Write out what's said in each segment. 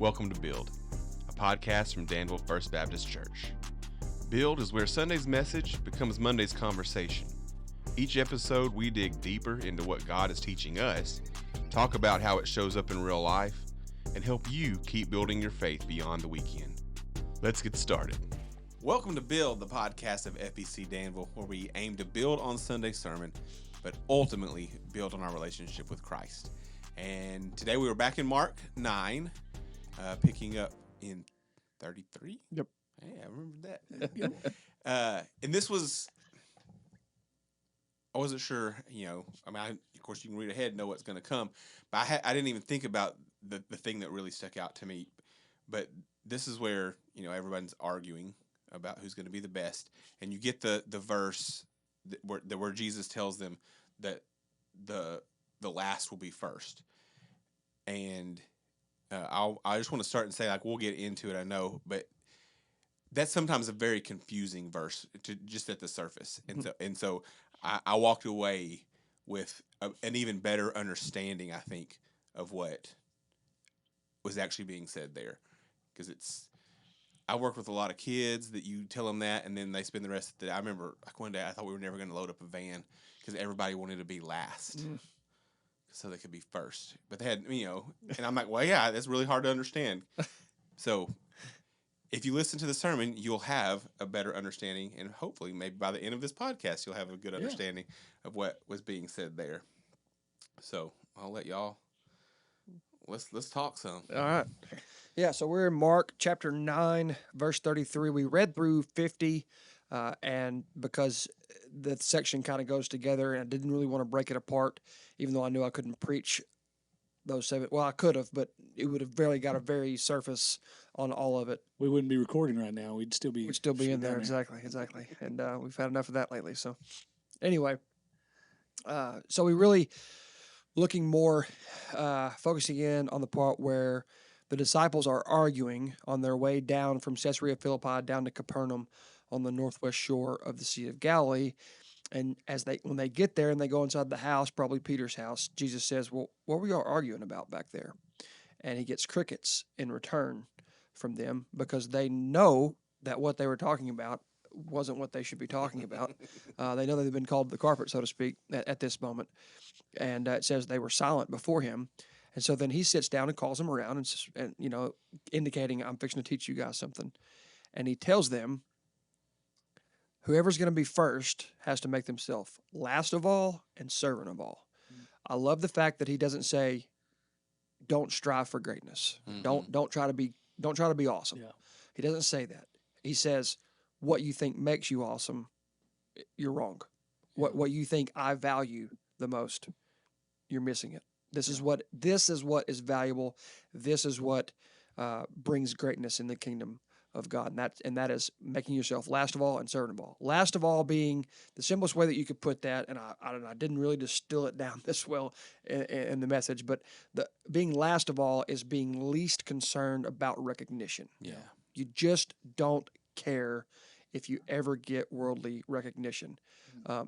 Welcome to Build, a podcast from Danville First Baptist Church. Build is where Sunday's message becomes Monday's conversation. Each episode, we dig deeper into what God is teaching us, talk about how it shows up in real life, and help you keep building your faith beyond the weekend. Let's get started. Welcome to Build, the podcast of FBC Danville, where we aim to build on Sunday's sermon, but ultimately build on our relationship with Christ. And today we were back in Mark 9, picking up in 33. Yep. Hey, I remember that. And this was, I wasn't sure, of course you can read ahead and know what's going to come, but I didn't even think about the thing that really stuck out to me. But this is where, everyone's arguing about who's going to be the best. And you get the verse where Jesus tells them that the last will be first. And I just want to start and say, we'll get into it, I know, but that's sometimes a very confusing verse to just at the surface. And so I walked away with an even better understanding, I think, of what was actually being said there. Because I work with a lot of kids that you tell them that, and then they spend the rest of the day. I remember one day I thought we were never going to load up a van because everybody wanted to be last. So they could be first. But they had, and I'm like, well, yeah, that's really hard to understand. So if you listen to the sermon, you'll have a better understanding, and hopefully maybe by the end of this podcast, you'll have a good understanding of what was being said there. So I'll let y'all, let's talk some. All right. Yeah, so we're in Mark chapter 9, verse 33. We read through 50, and because the section kind of goes together, and I didn't really want to break it apart, even though I knew I couldn't preach those 7. Well, I could have, but it would have barely got a very surface on all of it. We wouldn't be recording right now. We'd still be in there. Exactly. And we've had enough of that lately. So anyway, so we really looking more, focusing in on the part where the disciples are arguing on their way down from Caesarea Philippi down to Capernaum on the northwest shore of the Sea of Galilee. And when they get there and they go inside the house, probably Peter's house, Jesus says, well, what were y'all arguing about back there? And he gets crickets in return from them because they know that what they were talking about wasn't what they should be talking about. They know they've been called to the carpet, so to speak, at this moment. And it says they were silent before him. And so then he sits down and calls them around and indicating, I'm fixing to teach you guys something. And he tells them, whoever's going to be first has to make themselves last of all and servant of all. Mm-hmm. I love the fact that he doesn't say, don't strive for greatness. Mm-hmm. Don't try to be awesome. Yeah. He doesn't say that. He says, what you think makes you awesome, you're wrong. Yeah. What you think I value the most, you're missing it. This is what is valuable. This is what brings greatness in the kingdom of God, and that is making yourself last of all and servant of all. Last of all being the simplest way that you could put that, and I didn't really distill it down this well in the message, but being last of all is being least concerned about recognition. Yeah, you just don't care if you ever get worldly recognition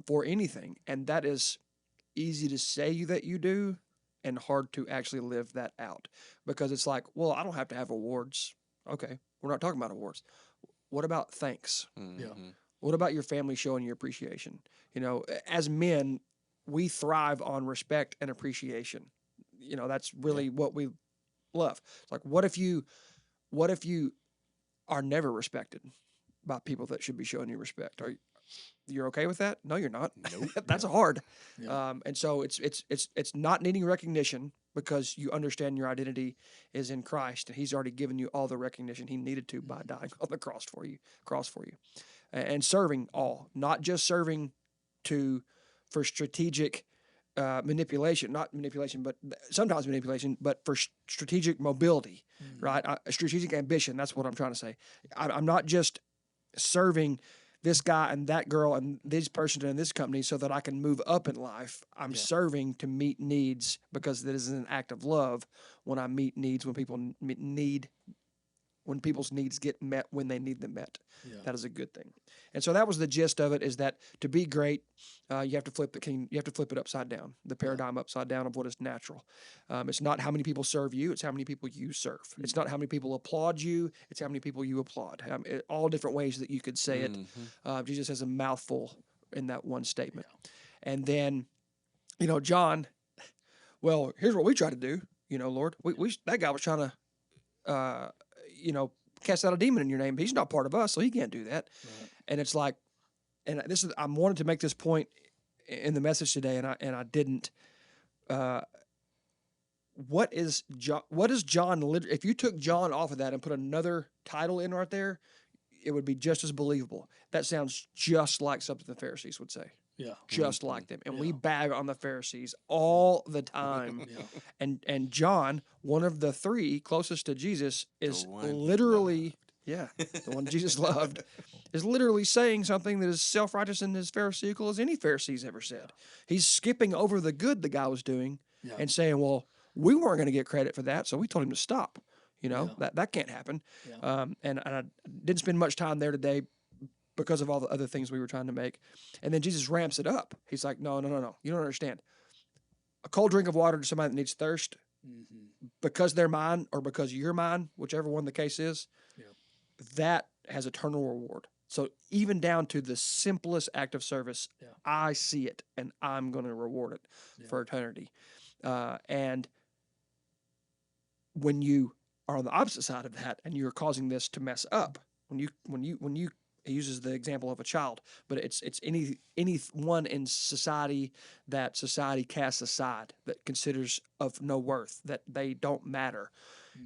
for anything, and that is easy to say that you do, and hard to actually live that out, because it's like, well, I don't have to have awards. Okay, we're not talking about awards. What about thanks? Mm-hmm. Yeah. What about your family showing your appreciation? As men, we thrive on respect and appreciation. That's really what we love. It's like, what if you are never respected by people that should be showing you respect? You're okay with that? No, you're not. Nope. That's hard. Yeah. And so it's not needing recognition because you understand your identity is in Christ, and He's already given you all the recognition He needed to by dying on the cross for you. And serving all, not just serving for strategic manipulation, not manipulation, but sometimes manipulation, but for strategic mobility, right? Strategic ambition. That's what I'm trying to say. I'm not just serving this guy and that girl and this person in this company so that I can move up in life. I'm serving to meet needs because that is an act of love when I meet needs, when people need when people's needs get met when they need them met. Yeah. That is a good thing. And so that was the gist of it, is that to be great, you have to flip the king, you have to flip it upside down, the paradigm upside down of what is natural. It's not how many people serve you, it's how many people you serve. It's not how many people applaud you, it's how many people you applaud. All different ways that you could say it. Jesus has a mouthful in that one statement. And then, John, well, here's what we try to do, Lord. We that guy was trying to, cast out a demon in your name. He's not part of us, so he can't do that. Right. And it's like, and this is, I wanted to make this point in the message today, and I didn't. What is John? If you took John off of that and put another title in right there, it would be just as believable. That sounds just like something the Pharisees would say. Yeah. Just like them. And we Yeah. bag on the Pharisees all the time. Yeah. And John, one of the three closest to Jesus, is The one he literally, the one Jesus loved, is literally saying something that is self-righteous and as Pharisaical as any Pharisees ever said. He's skipping over the good the guy was doing Yeah. and saying, well, we weren't going to get credit for that, so we told him to stop. Yeah. That can't happen. Yeah. And I didn't spend much time there today because of all the other things we were trying to make. And then Jesus ramps it up. He's like, no. You don't understand. A cold drink of water to somebody that needs thirst, because they're mine or because you're mine, whichever one the case is, that has eternal reward. So even down to the simplest act of service, I see it and I'm going to reward it for eternity. And when you are on the opposite side of that and you're causing this to mess up, when you he uses the example of a child, but it's anyone in society that society casts aside, that considers of no worth, that they don't matter.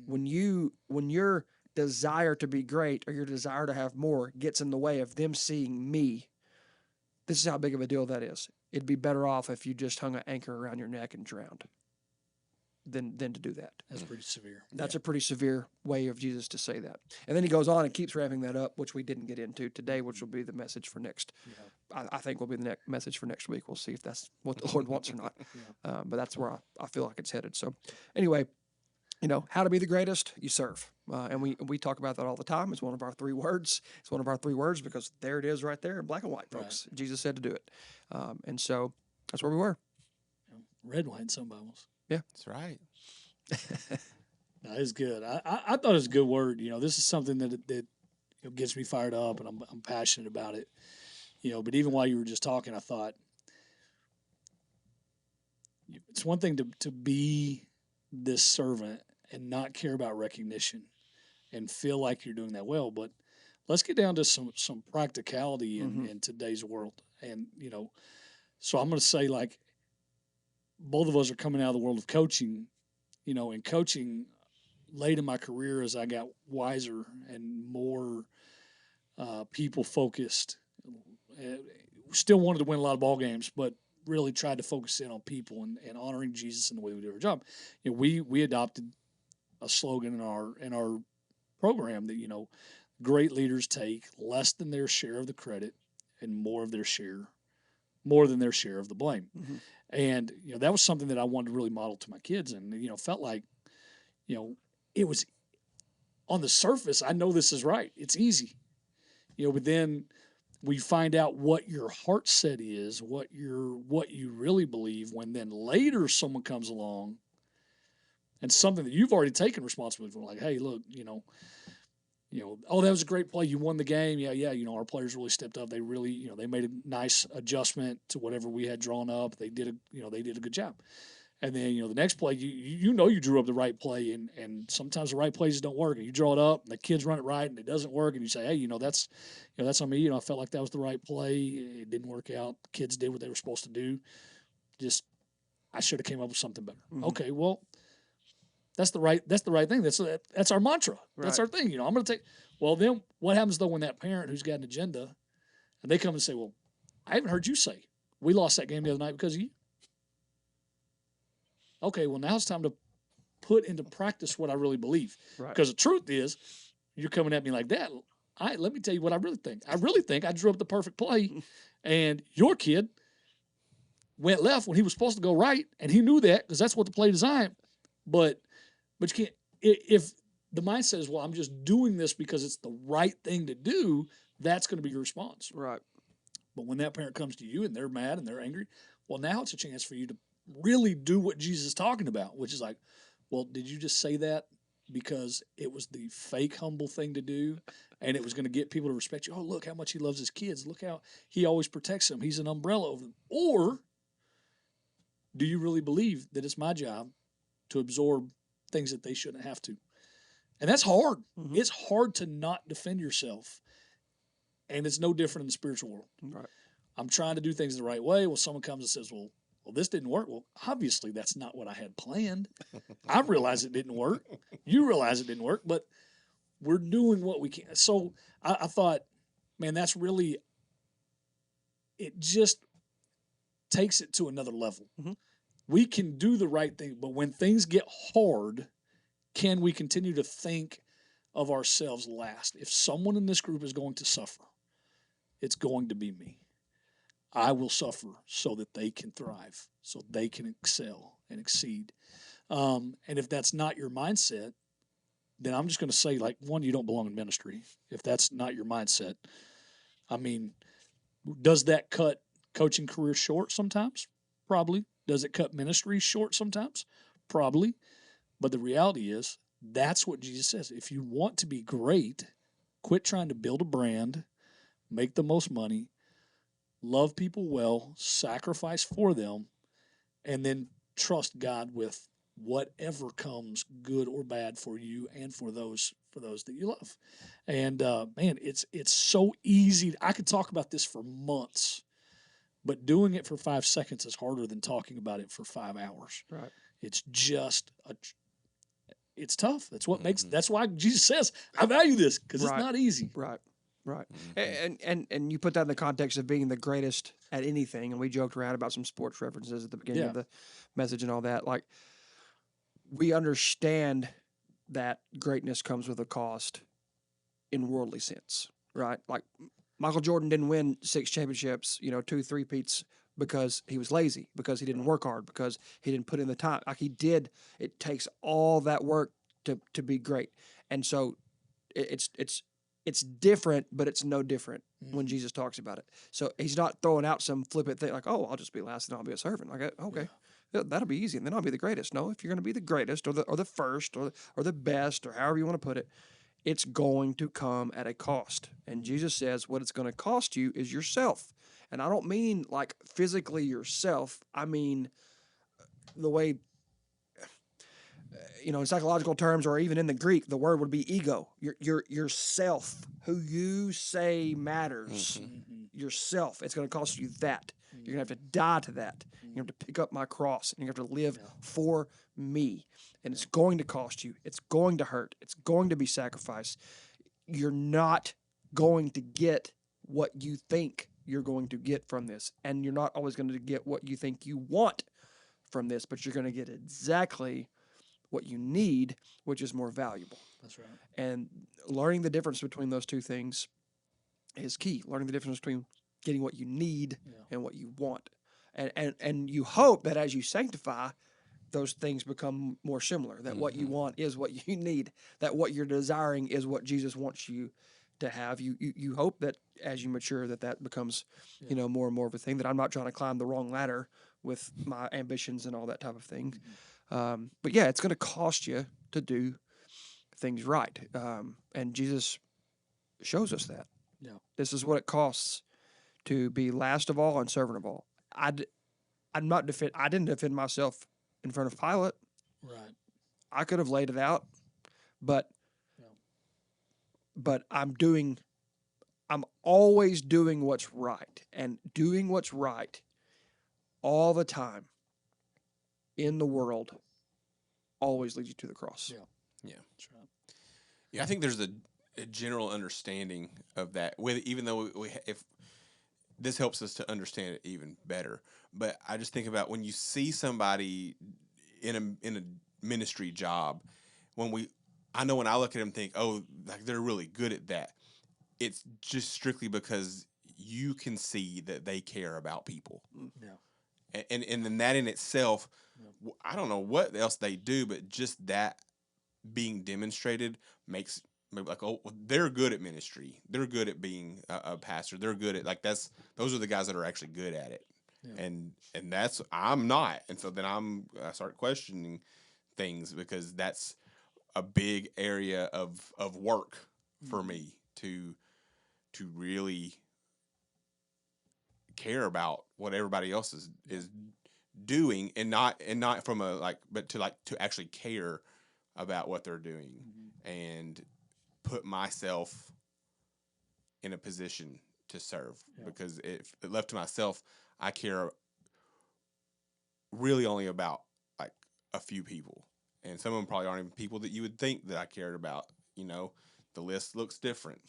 When your desire to be great or your desire to have more gets in the way of them seeing me, this is how big of a deal that is. It'd be better off if you just hung an anchor around your neck and drowned than to do that. That's pretty severe. That's a pretty severe way of Jesus to say that. And then he goes on and keeps ramping that up, which we didn't get into today, which will be the message for next. I think will be the next message for next week. We'll see if that's what the Lord wants or not. But that's where I feel like it's headed. So anyway, how to be the greatest, you serve. And we talk about that all the time. It's one of our 3 words. It's one of our 3 words because there it is right there in black and white, folks. Right. Jesus said to do it. And so that's where we were. Red, white, and some Bibles. Yeah. That's right. No, it's good. I thought it was a good word. This is something that gets me fired up, and I'm passionate about it. But even while you were just talking, I thought it's one thing to be this servant and not care about recognition and feel like you're doing that well, but let's get down to some practicality in today's world. And so I'm going to say, like, both of us are coming out of the world of coaching, and coaching late in my career as I got wiser and more people focused. Still wanted to win a lot of ball games, but really tried to focus in on people and honoring Jesus in the way we do our job. We adopted a slogan in our program that, great leaders take less than their share of the credit and more than their share of the blame. Mm-hmm. And, that was something that I wanted to really model to my kids, and, felt like, it was on the surface. I know this is right. It's easy, but then we find out what your heart set is, what you really believe, when then later someone comes along and something that you've already taken responsibility for, like, hey, look, oh, that was a great play. You won the game. Yeah. Our players really stepped up. They really, they made a nice adjustment to whatever we had drawn up. They did a good job. And then, the next play, you drew up the right play, and sometimes the right plays don't work, and you draw it up, and the kids run it right, and it doesn't work, and you say, hey, that's on me. I felt like that was the right play. It didn't work out. The kids did what they were supposed to do. I should have came up with something better. Mm-hmm. Okay, well, that's the right thing. That's our mantra. Right. That's our thing. I'm going to take. Well, then what happens though when that parent who's got an agenda, and they come and say, well, I haven't heard you say we lost that game the other night because of you. Okay, well, now it's time to put into practice what I really believe. Right. Because the truth is, you're coming at me like that. Let me tell you what I really think. I really think I drew up the perfect play, and your kid went left when he was supposed to go right, and he knew that because that's what the play designed. But you can't. If the mindset is, well, I'm just doing this because it's the right thing to do, that's going to be your response. Right. But when that parent comes to you and they're mad and they're angry, well, now it's a chance for you to really do what Jesus is talking about, which is like, well, did you just say that because it was the fake humble thing to do and it was going to get people to respect you? Oh, look how much he loves his kids. Look how he always protects them. He's an umbrella over them. Or do you really believe that it's my job to absorb things that they shouldn't have to? And that's hard. Mhm. It's hard to not defend yourself. And it's no different in the spiritual world. Right. I'm trying to do things the right way. Well, someone comes and says, well, this didn't work. Well, obviously that's not what I had planned. I realize it didn't work. You realize it didn't work, but we're doing what we can. So I thought, man, that's really, it just takes it to another level. Mhm. We can do the right thing, but when things get hard, can we continue to think of ourselves last? If someone in this group is going to suffer, it's going to be me. I will suffer so that they can thrive, so they can excel and exceed. And if that's not your mindset, then I'm just going to say, like, one, you don't belong in ministry. If that's not your mindset, I mean, does that cut coaching career short sometimes? Probably. Does it cut ministry short sometimes? Probably. But the reality is, that's what Jesus says. If you want to be great, quit trying to build a brand, make the most money, love people well, sacrifice for them, and then trust God with whatever comes, good or bad, for you and for those that you love. And man, it's so easy. I could talk about this for months, but doing it for 5 seconds is harder than talking about it for 5 hours. Right. It's just it's tough. That's what makes. That's why Jesus says, "I value this," because Right. it's not easy. Right. Right. And you put that in the context of being the greatest at anything, and we joked around about some sports references at the beginning of Yeah. the message and all that. Like, we understand that greatness comes with a cost in worldly sense, right? Like, Michael Jordan didn't win 6 championships, 2, 3-peats because he was lazy, because he didn't work hard, because he didn't put in the time. Like, he did. It takes all that work to be great, and so it's different, but it's no different when Jesus talks about it. So he's not throwing out some flippant thing like, "Oh, I'll just be last and I'll be a servant." Like, okay, yeah, that'll be easy, and then I'll be the greatest. No, if you're going to be the greatest or the first or the best or however you want to put it, it's going to come at a cost. And Jesus says what it's going to cost you is yourself. And I don't mean like physically yourself. I mean the way, in psychological terms, or even in the Greek, the word would be ego. Yourself, who you say matters. Yourself. It's going to cost you that. You're going to have to die to that. You're going to have to pick up my cross, and you have to live for me. And it's going to cost you. It's going to hurt. It's going to be sacrifice. You're not going to get what you think you're going to get from this. And you're not always going to get what you think you want from this, but you're going to get exactly what you need, which is more valuable. That's right. And learning the difference between those two things is key. Learning the difference between getting what you need and what you want. And you hope that as you sanctify, those things become more similar, that what you want is what you need, that what you're desiring is what Jesus wants you to have. You hope that as you mature that becomes, more and more of a thing, that I'm not trying to climb the wrong ladder with my ambitions and all that type of thing. But yeah, it's going to cost you to do things right. And Jesus shows us that. Yeah. This is what it costs to be last of all and servant of all. I didn't defend myself in front of Pilate. Right. I could have laid it out, but I'm always doing what's right, and doing what's right all the time in the world always leads you to the cross. Yeah. That's right. Yeah, I think there's a general understanding of that. Even though if this helps us to understand it even better, but I just think about when you see somebody in a ministry job, I know when I look at them and think, oh, like they're really good at that. It's just strictly because you can see that they care about people. Yeah. And then that in itself, I don't know what else they do, but just that being demonstrated makes maybe like, oh, well, they're good at ministry, they're good at being a pastor, they're good at like those are the guys that are actually good at it. Yeah. And that's I'm not, and so then I start questioning things, because that's a big area of work for me to really care about what everybody else is doing, and not from a like, but to actually care about what they're doing, and put myself in a position to serve. Yeah. Because if left to myself, I care really only about like a few people, and some of them probably aren't even people that you would think that I cared about. The list looks different.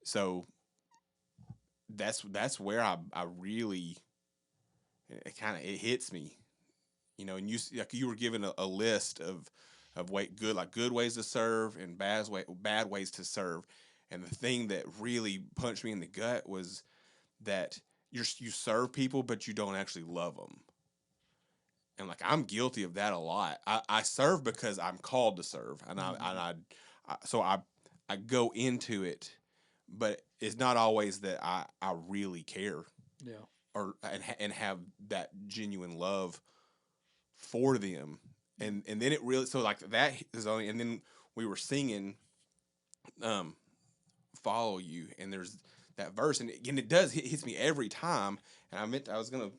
So that's where I really, it hits me, and like you were given a list of good ways to serve and bad ways to serve, and the thing that really punched me in the gut was that you serve people but you don't actually love them. And like, I'm guilty of that a lot. I serve because I'm called to serve, and I go into it, but it's not always that I really care, Yeah. and have that genuine love for them. And then it really, so like that is only, and then we were singing Follow You, and there's that verse, and again it hits me every time. And I was gonna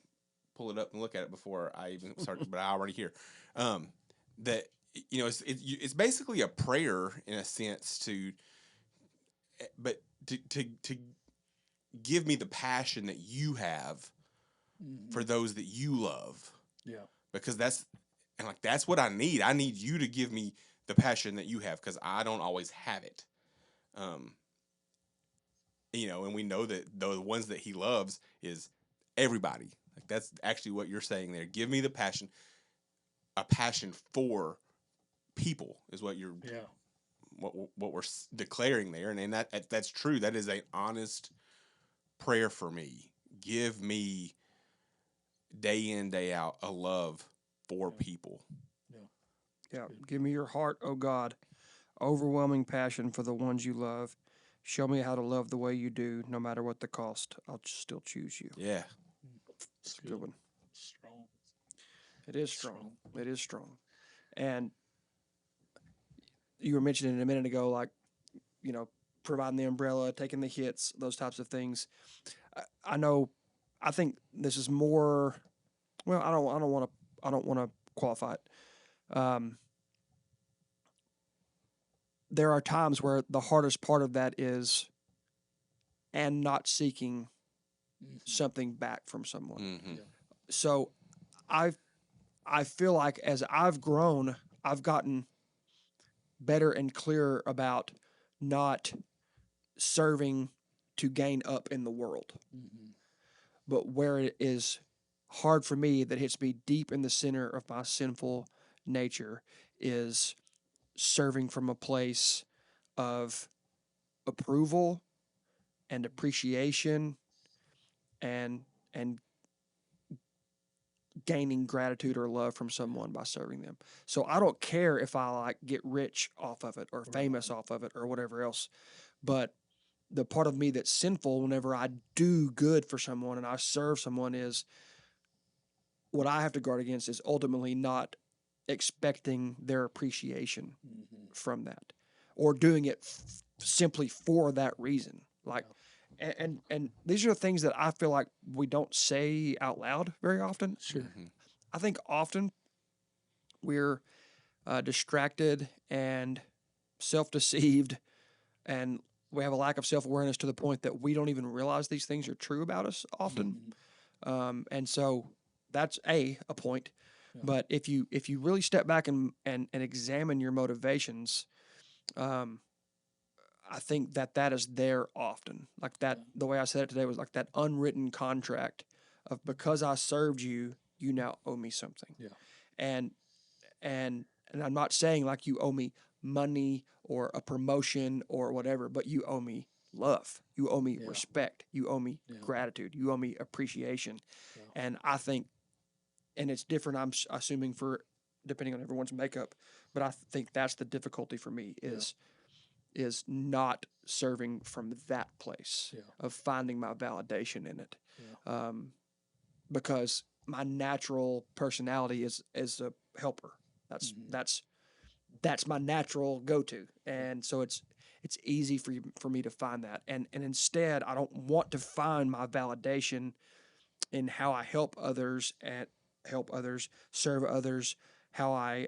pull it up and look at it before I even started, but I already hear that it's basically a prayer in a sense to give me the passion that you have for those that you love, Yeah. because that's what I need. I need you to give me the passion that you have, because I don't always have it. And we know that the ones that he loves is everybody. Like, that's actually what you're saying there. Give me the passion, a passion for people is what you're, Yeah. what we're declaring there. And that's true. That is an honest prayer for me. Give me day in, day out, a love for people. Yeah. Give me your heart, oh God. Overwhelming passion for the ones you love. Show me how to love the way you do, no matter what the cost. I'll still choose you. Yeah. It's a good one. Strong. It is strong. It is strong. And you were mentioning a minute ago, like, providing the umbrella, taking the hits, those types of things. I know. I think this is more. Well, I don't want to qualify it. There are times where the hardest part of that is, and not seeking something back from someone. Mm-hmm. Yeah. So, I feel like as I've grown, I've gotten better and clearer about not serving to gain up in the world. But where it is hard for me, that hits me deep in the center of my sinful nature, is serving from a place of approval and appreciation and gaining gratitude or love from someone by serving them. So I don't care if I like get rich off of it or famous off of it or whatever else, but the part of me that's sinful whenever I do good for someone and I serve someone is, what I have to guard against is ultimately not expecting their appreciation from that, or doing it simply for that reason. Like, and these are the things that I feel like we don't say out loud very often. Sure. I think often we're distracted and self-deceived, and we have a lack of self-awareness to the point that we don't even realize these things are true about us often. And so that's a point. Yeah. But if you really step back and examine your motivations, I think that is there often. Like that, the way I said it today was like that unwritten contract of, because I served you, you now owe me something. Yeah. And I'm not saying like you owe me money or a promotion or whatever, but you owe me love. You owe me respect. You owe me gratitude. You owe me appreciation. And I think, and it's different, I'm assuming, for depending on everyone's makeup, But I think that's the difficulty for me is not serving from that place Yeah. of finding my validation in it. Yeah. Because my natural personality is a helper. That's Mhm. that's my natural go-to, and so it's easy for me to find that, and instead I don't want to find my validation in how I help others, serve others, how I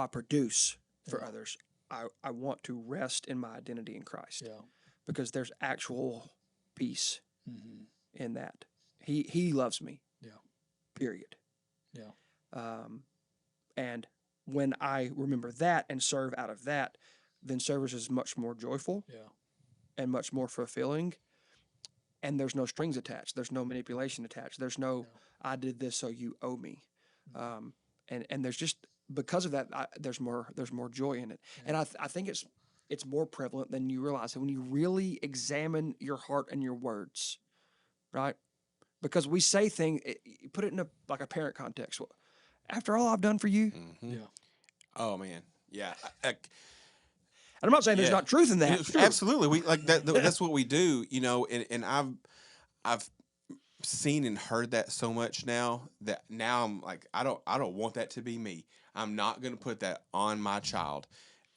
produce for Yeah. others. I want to rest in my identity in Christ Yeah. because there's actual peace Mm-hmm. in that. He loves me. Yeah. Period. Yeah. And when I remember that and serve out of that, then service is much more joyful Yeah. and much more fulfilling. And there's no strings attached. There's no manipulation attached. There's no I did this so you owe me. And there's just because of that there's more joy in it. And I think it's more prevalent than you realize when you really examine your heart and your words, right? Because we say things, put it in a parent context. Well, after all I've done for you, Mm-hmm. Yeah. Oh man, yeah. and I'm not saying there's Yeah. not truth in that. Absolutely, we like that. That's what we do, And I've seen and heard that so much now that now I'm like, I don't want that to be me. I'm not going to put that on my child.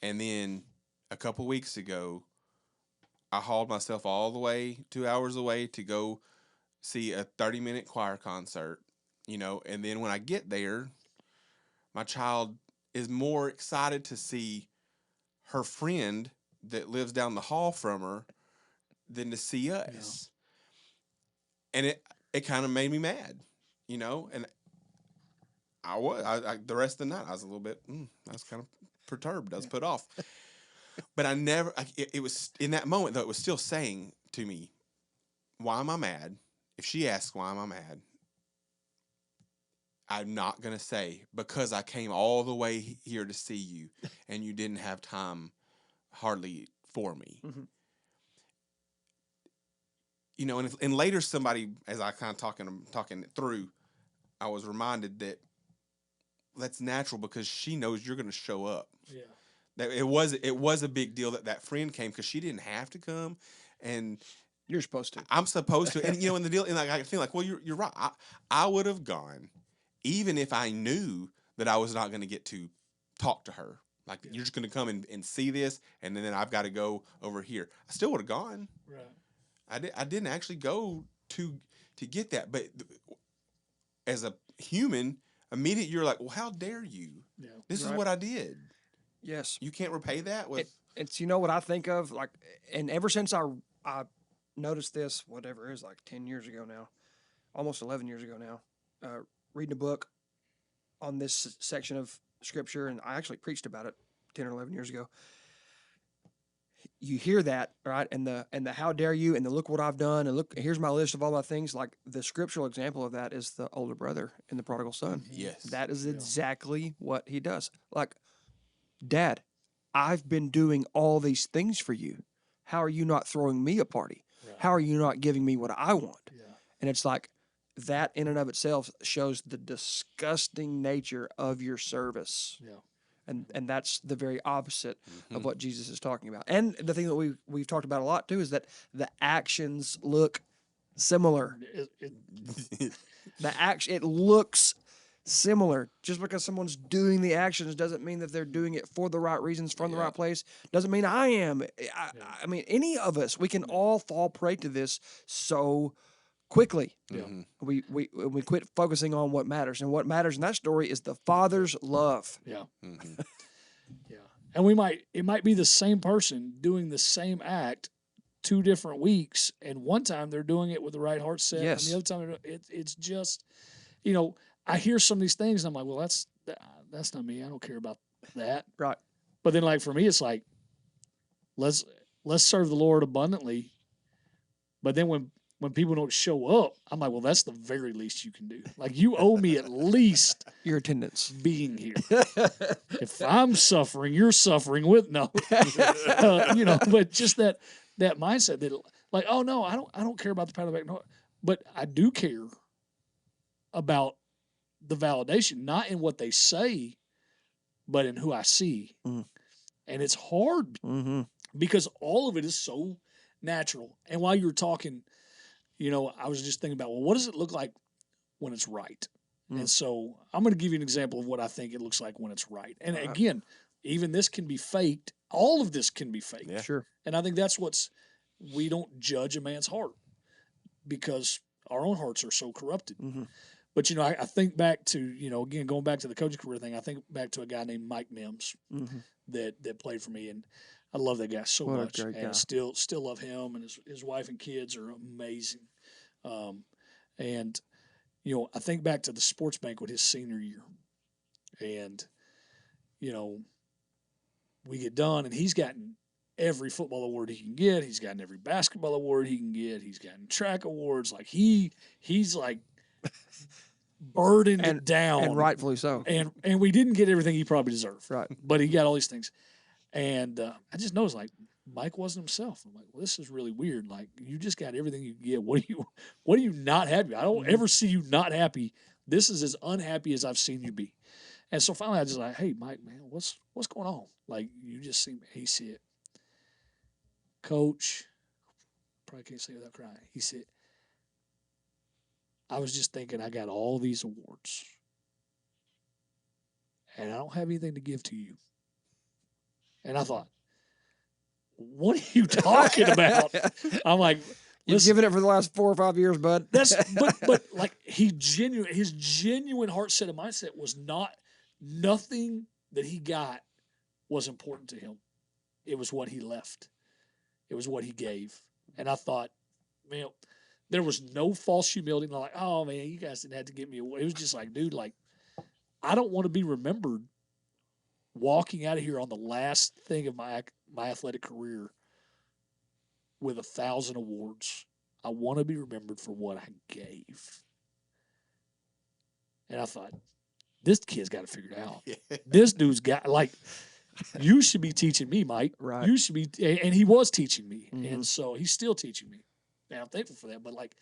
And then a couple weeks ago, I hauled myself all the way 2 hours away to go see a 30-minute choir concert. And then when I get there, my child is more excited to see her friend that lives down the hall from her than to see us. And it kind of made me mad, and the rest of the night I was a little bit I was kind of perturbed. I was put off. But I never it was in that moment though, it was still saying to me, why am I mad? If she asks why am I mad, I'm not going to say because I came all the way here to see you and you didn't have time hardly for me. Mm-hmm. And later somebody, as I kind of talking it through, I was reminded that that's natural because she knows you're going to show up. Yeah. That it was a big deal that friend came because she didn't have to come, and You're supposed to. I'm supposed to. And in the deal, and like I feel like, well, you're right. I would have gone, even if I knew that I was not going to get to talk to her. Like you're just going to come and see this, and then I've got to go over here. I still would have gone. Right. I didn't actually go to get that, but as a human, immediately you're like, well, how dare you? Yeah. This is Right. what I did. Yes. You can't repay that with. It's what I think of, like, and ever since I noticed this, whatever it is, like 10 years ago now, almost 11 years ago now, reading a book on this section of scripture, and I actually preached about it 10 or 11 years ago. You hear that, right? And the how dare you, and the look what I've done, and look, here's my list of all my things. Like the scriptural example of that is the older brother in the prodigal son. Yes. That is exactly what he does. Like, Dad, I've been doing all these things for you. How are you not throwing me a party? Right. How are you not giving me what I want? Yeah. And it's like that in and of itself shows the disgusting nature of your service. Yeah. And that's the very opposite of what Jesus is talking about. And the thing that we've talked about a lot too is that the actions look similar. It looks similar. Just because someone's doing the actions doesn't mean that they're doing it for the right reasons, from the right place. Doesn't mean I am. I mean, any of us, we can all fall prey to this so quickly. Yeah. We quit focusing on what matters, and what matters in that story is the Father's love. Yeah. Yeah. And it might be the same person doing the same act 2 different weeks, and one time they're doing it with the right heart set, Yes. and the other time it's just, I hear some of these things and I'm like, well, that's not me. I don't care about that. Right. But then, like, for me, it's like, let's serve the Lord abundantly. But then when people don't show up, I'm like, well, that's the very least you can do. Like, you owe me at least Your attendance. being here. If I'm suffering, you're suffering with but just that mindset that, like, oh no, I don't care about the pat on the back. No, but I do care about the validation, not in what they say, but in who I see. Mm. And it's hard Mm-hmm. because all of it is so natural. And while you were talking, I was just thinking about, well, what does it look like when it's right? Mm. And so I'm going to give you an example of what I think it looks like when it's right. And Alright. again, even this can be faked. All of this can be faked. Yeah. Sure. And I think that's we don't judge a man's heart because our own hearts are so corrupted. Mm-hmm. But, I think back to, again, going back to the coaching career thing, I think back to a guy named Mike Mims Mm-hmm. that played for me. And I love that guy so What a much. great guy. And still love him. And his wife and kids are amazing. And, I think back to the sports banquet his senior year. And, we get done and he's gotten every football award he can get. He's gotten every basketball award he can get. He's gotten track awards. Like he's like burdened And- down. And rightfully so. And we didn't get everything he probably deserved. Right. But he got all these things. And I just noticed like Mike wasn't himself. I'm like, well, this is really weird. Like you just got everything you get. What are you not happy? I don't ever see you not happy. This is as unhappy as I've seen you be. And so finally I just like, hey Mike, man, what's going on? Like you just seem, he said, Coach, probably can't say it without crying. He said, I was just thinking I got all these awards and I don't have anything to give to you. And I thought, what are you talking about? I'm like, You've listen, given it for the last 4 or 5 years, bud. but like his genuine heart set and mindset was nothing that he got was important to him. It was what he left. It was what he gave. And I thought, man, there was no false humility. Not like, oh man, you guys didn't have to give me away. It was just like, dude, like, I don't want to be remembered walking out of here on the last thing of my athletic career with 1,000 awards. I want to be remembered for what I gave. And I thought, this kid's got to figure it out. This dude's got, like, you should be teaching me, Mike. Right. You should be, and he was teaching me. Mhm. And so he's still teaching me. And I'm thankful for that. But, like,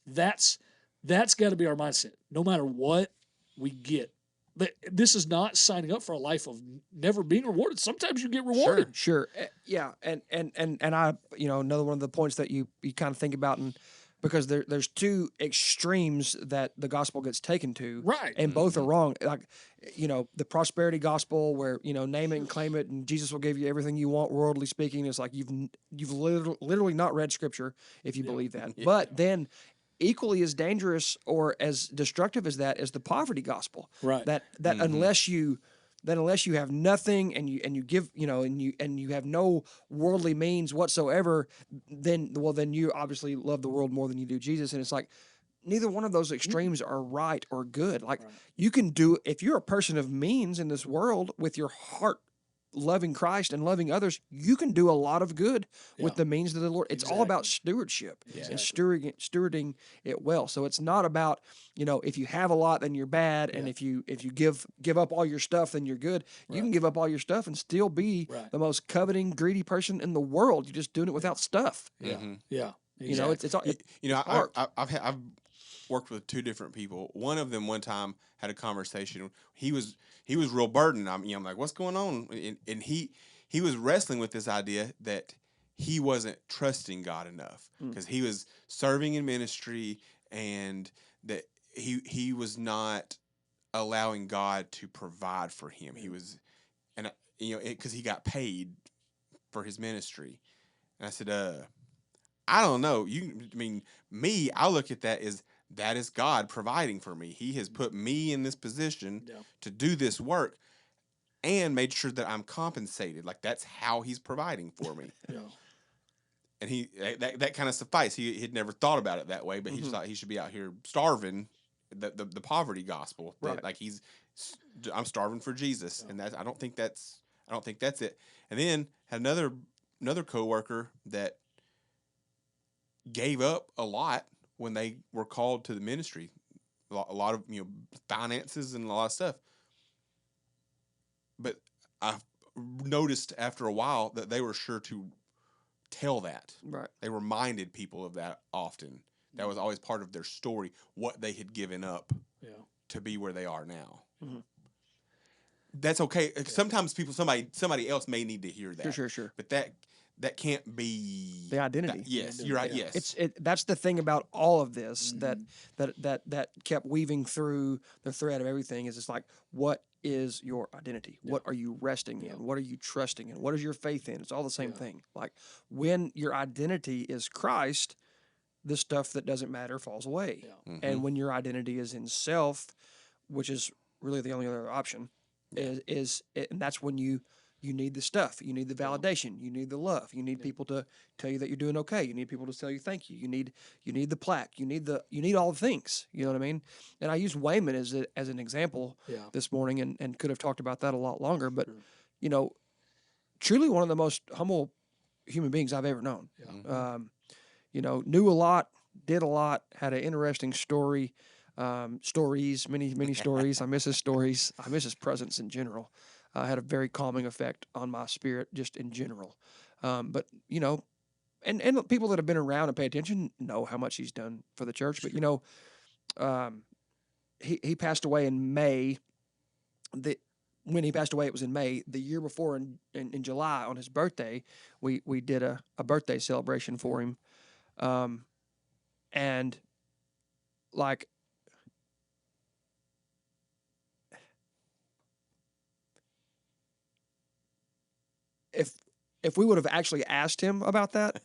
that's got to be our mindset. No matter what we get. But this is not signing up for a life of never being rewarded. Sometimes you get rewarded. Sure. Yeah. And I, another one of the points that you kind of think about, and because there's two extremes that the gospel gets taken to. Right. And both are wrong. Like, the prosperity gospel where, name it and claim it and Jesus will give you everything you want, worldly speaking. It's like you've literally not read scripture if you believe that. Yeah. But then equally as dangerous or as destructive as that is the poverty gospel. Right. That Mhm. unless you have nothing and you give, and you have no worldly means whatsoever, then you obviously love the world more than you do Jesus. And it's like, neither one of those extremes are right or good. Like Right. you can do, if you're a person of means in this world with your heart loving Christ and loving others, you can do a lot of good with Yeah. the means of the Lord. It's all about stewardship and Exactly. stewarding it well. So it's not about, if you have a lot, then you're bad. And Yeah. if you give up all your stuff, then you're good. You can give up all your stuff and still be Right. the most coveting, greedy person in the world. You're just doing it without stuff. Yeah. Mhm. Yeah. It's all, I, art. I've worked with two different people. One of them one time had a conversation. He was real burdened. I'm like, what's going on? And he was wrestling with this idea that he wasn't trusting God enough because he was serving in ministry and that he was not allowing God to provide for him. He was, and because he got paid for his ministry. And I said, I don't know. I look at that is God providing for me. He has put me in this position Yeah. to do this work and made sure that I'm compensated. Like that's how he's providing for me. Yeah. And that kind of sufficed. He'd never thought about it that way, but he just thought he should be out here starving, the poverty gospel. Right. Like I'm starving for Jesus. And I don't think that's it. And then had another coworker that gave up a lot when they were called to the ministry, a lot of finances and a lot of stuff. But I noticed after a while that they were sure to tell that. Right. They reminded people of that often. That was always part of their story, what they had given up Yeah. to be where they are now. Mhm. That's okay. Sometimes somebody else may need to hear that. Sure. But that can't be The identity. yes, you're right. Yeah. Yes, That's the thing about all of this Mhm. that kept weaving through the thread of everything is it's like, what is your identity? What are you resting in? What are you trusting in? What is your faith in? It's all the same thing. Like when your identity is Christ, the stuff that doesn't matter falls away. Yeah. Mhm. And when your identity is in self, which is really the only other option, and that's when you need the stuff. You need the validation. You need the love. You need people to tell you that you're doing okay. You need people to tell you thank you. You need the plaque. You need all the things. You know what I mean? And I used Wayman as an example Yeah. this morning, and could have talked about that a lot longer. But Sure. you know, truly one of the most humble human beings I've ever known. Yeah. You know, knew a lot, did a lot, had an interesting story, stories, many stories. I miss his stories. I miss his presence in general. Had a very calming effect on my spirit just in general. But you know, and people that have been around and pay attention know how much he's done for the church. But you know, he passed away in May. When he passed away, it was in May. The year before, in July, on his birthday, we did a birthday celebration for him. And like, if we would have actually asked him about that,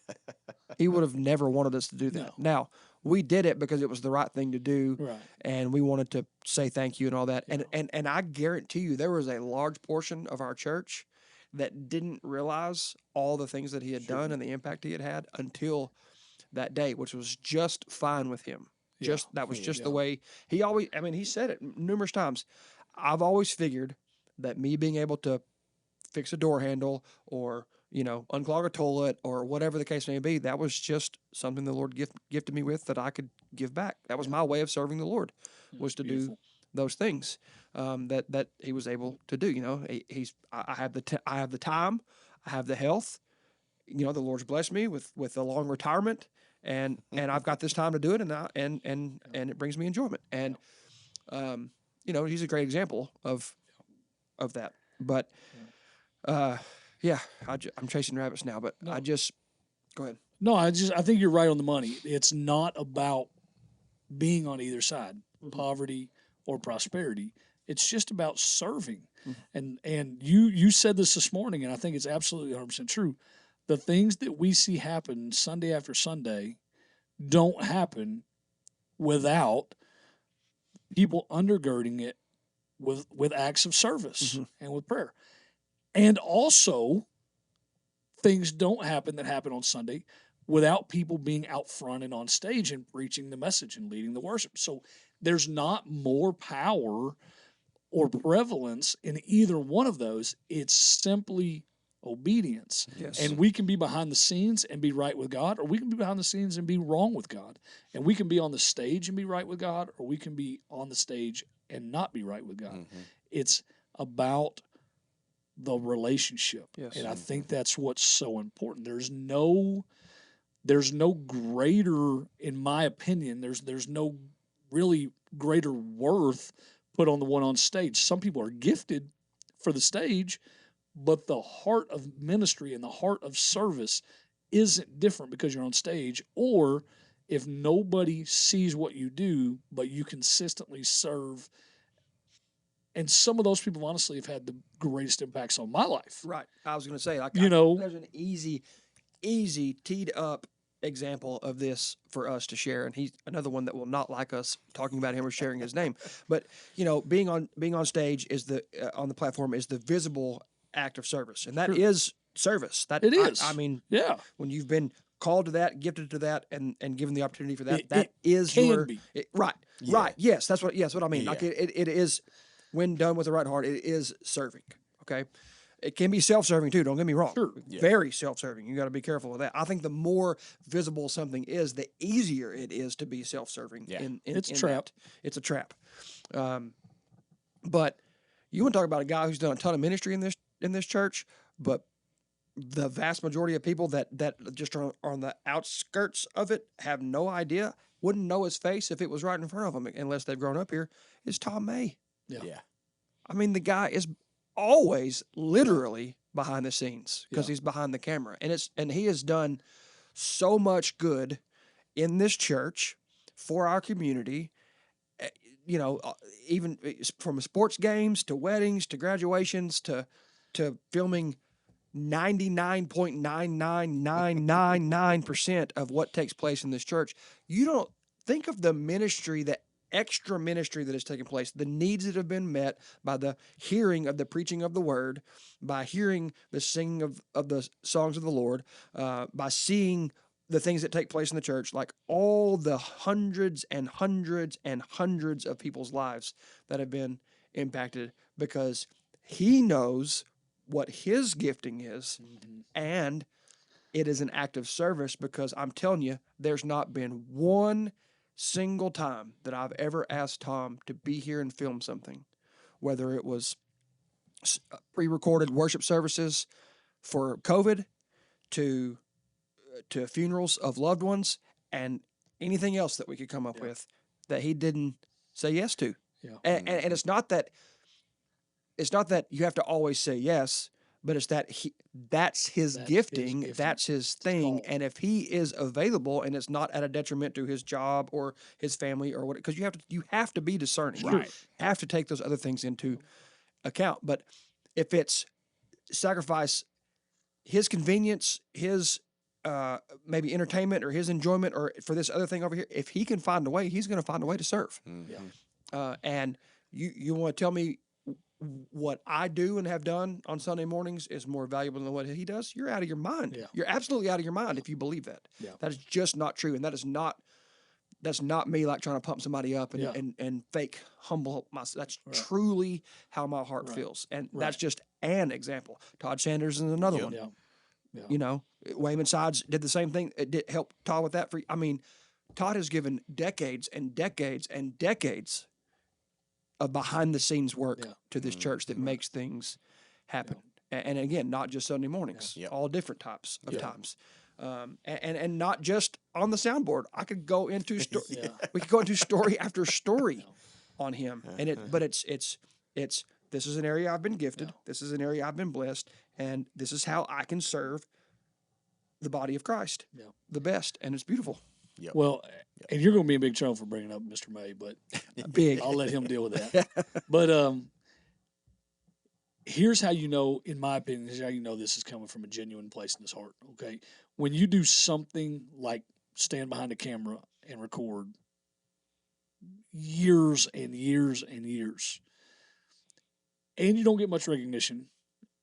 he would have never wanted us to do that. No. Now, we did it because it was the right thing to do, Right. and we wanted to say thank you and all that. And I guarantee you, there was a large portion of our church that didn't realize all the things that he had done and the impact he had had until that day, which was just fine with him. That was just the way he always. I mean, he said it numerous times. I've always figured that me being able to fix a door handle or unclog a toilet or whatever the case may be, that was just something the Lord gifted me with that I could give back. That was my way of serving the Lord, was to do those things that he was able to do. You know, I have the time, I have the health. You know, the Lord's blessed me with a long retirement, and I've got this time to do it, and it brings me enjoyment. And you know, he's a great example of that. But yeah, I'm chasing rabbits now. But No. go ahead. No, I think you're right on the money. It's not about being on either side, poverty or prosperity. It's just about serving. And you said this morning, and I think it's absolutely 100% true. The things that we see happen Sunday after Sunday don't happen without people undergirding it with acts of service and with prayer. And also, things don't happen that happen on Sunday without people being out front and on stage and preaching the message and leading the worship. So there's not more power or prevalence in either one of those. It's simply obedience. Yes. And we can be behind the scenes and be right with God, or we can be behind the scenes and be wrong with God. And we can be on the stage and be right with God, or we can be on the stage and not be right with God. It's about the relationship. Yes. And I think that's what's so important. There's no greater, in my opinion, there's no really greater worth put on the one on stage. Some people are gifted for the stage, but the heart of ministry and the heart of service isn't different because you're on stage, or if nobody sees what you do, but you consistently serve. And some of those people, honestly, have had the greatest impacts on my life. Right. I was going to say, like, there's an easy teed up example of this for us to share, and he's another one that will not like us talking about him or sharing his name. But you know, being on stage is on the platform is the visible act of service, and that is service. That It is. I mean, Yeah. when you've been called to that, gifted to that, and given the opportunity for that, that It is can your be. right. Yeah. Right. Yes, that's what I mean. Yeah. Like it is, when done with the right heart, it is serving. Okay. It can be self-serving too. Don't get me wrong. Sure. Yeah. Very self-serving. You got to be careful with that. I think the more visible something is, the easier it is to be self-serving. Yeah. It's a in trap. that. It's a trap. But you want to talk about a guy who's done a ton of ministry in this church, but the vast majority of people that just are on the outskirts of it have no idea wouldn't know his face if it was right in front of them unless they've grown up here, is Tom May. Yeah. I mean, the guy is always literally behind the scenes because Yeah. he's behind the camera, and he has done so much good in this church for our community. You know, even from sports games to weddings to graduations to filming 99.99999% of what takes place in this church. You don't think of the ministry, the extra ministry that has taken place, the needs that have been met by the hearing of the preaching of the word, by hearing the singing of the songs of the Lord, by seeing the things that take place in the church, like all the hundreds and hundreds and hundreds of people's lives that have been impacted because he knows what his gifting is, and it is an act of service because I'm telling you, there's not been one single time that I've ever asked Tom to be here and film something, whether it was pre-recorded worship services for COVID to funerals of loved ones and anything else that we could come up with that he didn't say yes to. Yeah. And it's not that you have to always say yes, but it's that that's his gifting, that's his thing. call. And if he is available and it's not at a detriment to his job or his family or what, because you have to be discerning. Right. You have to take those other things into account. But if it's sacrifice his convenience, his maybe entertainment or his enjoyment or for this other thing over here, if he can find a way, he's going to find a way to serve. And you want to tell me what I do and have done on Sunday mornings is more valuable than what he does? You're out of your mind. Yeah. You're absolutely out of your mind if you believe that. Yeah. That is just not true. And that's not me like trying to pump somebody up and, Yeah. and fake humble myself. That's Right. truly how my heart Right. feels. And Right. that's just an example. Todd Sanders is another Yep. one. Yeah. Yeah. You know, Wayman Sides did the same thing. It did help Todd with that. I mean, Todd has given decades and decades and decades of behind the scenes work Yeah. to this church that makes things happen. And again, not just Sunday mornings, Yep. all different types of Yeah. times. And not just on the soundboard. I could go into Yeah. we could go into story after story on him. But it's this is an area I've been gifted. Yeah. This is an area I've been blessed, and this is how I can serve the body of Christ Yeah. the best, and it's beautiful. Well, and you're going to be in big trouble for bringing up Mr. May, but Big. I'll let him deal with that. But here's how you know, in my opinion, here's how you know this is coming from a genuine place in his heart. Okay, when you do something like stand behind a camera and record years and years and years, and you don't get much recognition.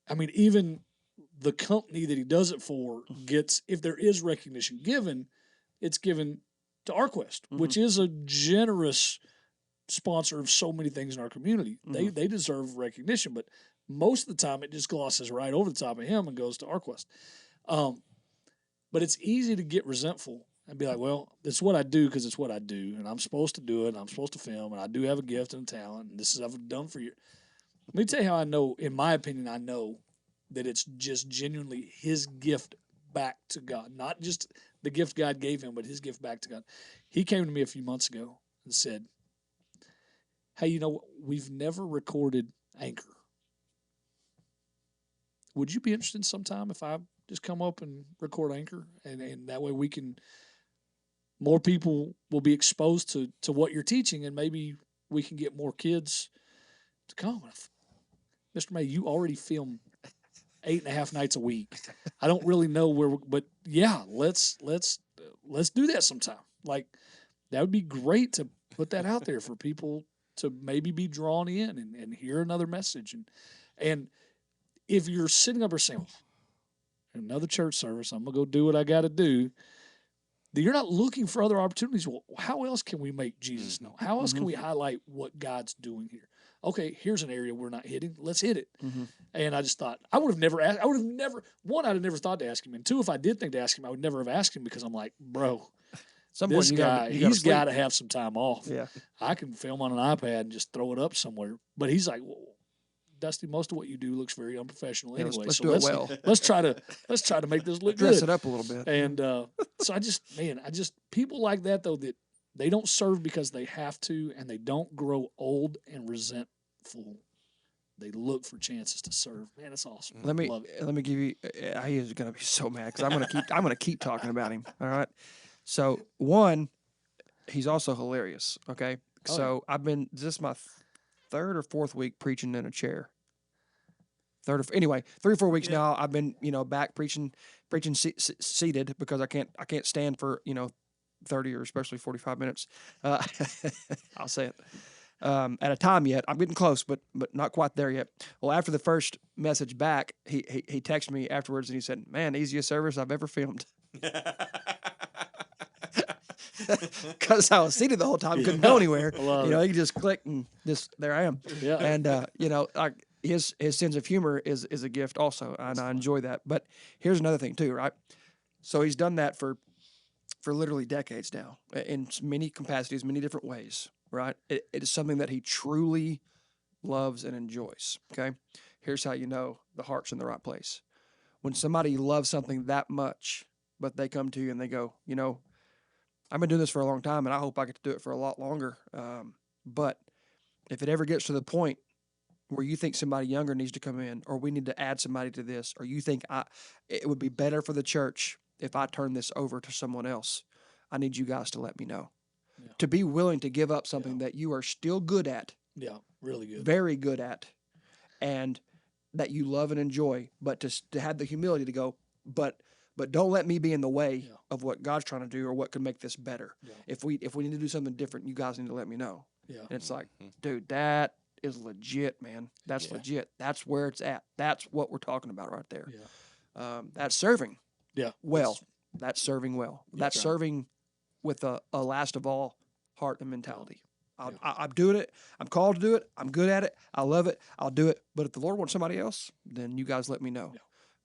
I mean, even the company that he does it for gets, if there is recognition given, it's given to ArtQuest, which is a generous sponsor of so many things in our community. They deserve recognition, but most of the time it just glosses right over the top of him and goes to ArtQuest. But it's easy to get resentful and be like, well, it's what I do because it's what I do, and I'm supposed to do it, and I'm supposed to film, and I do have a gift and a talent, and this is what I've done for you. Let me tell you how I know, in my opinion, I know that it's just genuinely his gift back to God. Not just the gift God gave him, but his gift back to God. He came to me a few months ago and said, hey, you know, we've never recorded Anchor. Would you be interested sometime if I just come up and record Anchor? And that way we can, more people will be exposed to what you're teaching, and maybe we can get more kids to come. Mr. May, you already film 8.5 nights a week. I don't really know where, but yeah, let's do that sometime. Like, that would be great to put that out there for people to maybe be drawn in and hear another message. And if you're sitting up or saying, another church service, I'm gonna go do what I got to do, then you're not looking for other opportunities. Well, how else can we make Jesus known? How else can we highlight what God's doing here? Okay, here's an area we're not hitting. Let's hit it. And I just thought, I'd have never, one, I'd have never thought to ask him. And two, if I did think to ask him, I would never have asked him because I'm like, bro, Some this point guy, you gotta he's got to sleep. have some time off. Yeah. I can film on an iPad and just throw it up somewhere. But he's like, well, Dusty, most of what you do looks very unprofessional Yeah, anyway. let's so do it well. let's try to make this look Dress good. it up a little bit. And so people like that though, that They don't serve because they have to, and they don't grow old and resentful. They look for chances to serve. Man, it's awesome. Let me Love it. let me give you. He is gonna be so mad because I'm gonna keep talking about him. All right. So one, he's also hilarious. Okay. Oh, So this is my third or fourth week preaching in a chair. Anyway, 3 or 4 weeks now. I've been back preaching seated because I can't stand for 30 or especially 45 minutes. I'll say it. At a time yet. I'm getting close, but not quite there yet. Well, after the first message back, he texted me afterwards and he said, "Man, easiest service I've ever filmed." Because I was seated the whole time, couldn't go anywhere. I love You it. could just click and just there I am. Yeah. And like his sense of humor is a gift also, and I enjoy that. But here's another thing too, right? So he's done that for literally decades now, in many capacities, many different ways, right? It is something that he truly loves and enjoys. Okay, here's how you know the heart's in the right place. When somebody loves something that much, but they come to you and they go, I've been doing this for a long time, and I hope I get to do it for a lot longer. But if it ever gets to the point where you think somebody younger needs to come in, or we need to add somebody to this, or you think it would be better for the church if I turn this over to someone else, I need you guys to let me know. Yeah. To be willing to give up something that you are still good at, Yeah, really good. very good at, and that you love and enjoy, but to have the humility to go, but don't let me be in the way Yeah. of what God's trying to do or what could make this better. Yeah. If we need to do something different, you guys need to let me know. Yeah. And it's like, dude, that is legit, man. That's Yeah. legit. That's where it's at. That's what we're talking about right there. Yeah. That's serving Yeah. well. That's serving well. That's right. serving with a last of all heart and mentality. Yeah. I'm doing it. I'm called to do it. I'm good at it. I love it. I'll do it. But if the Lord wants somebody else, then you guys let me know.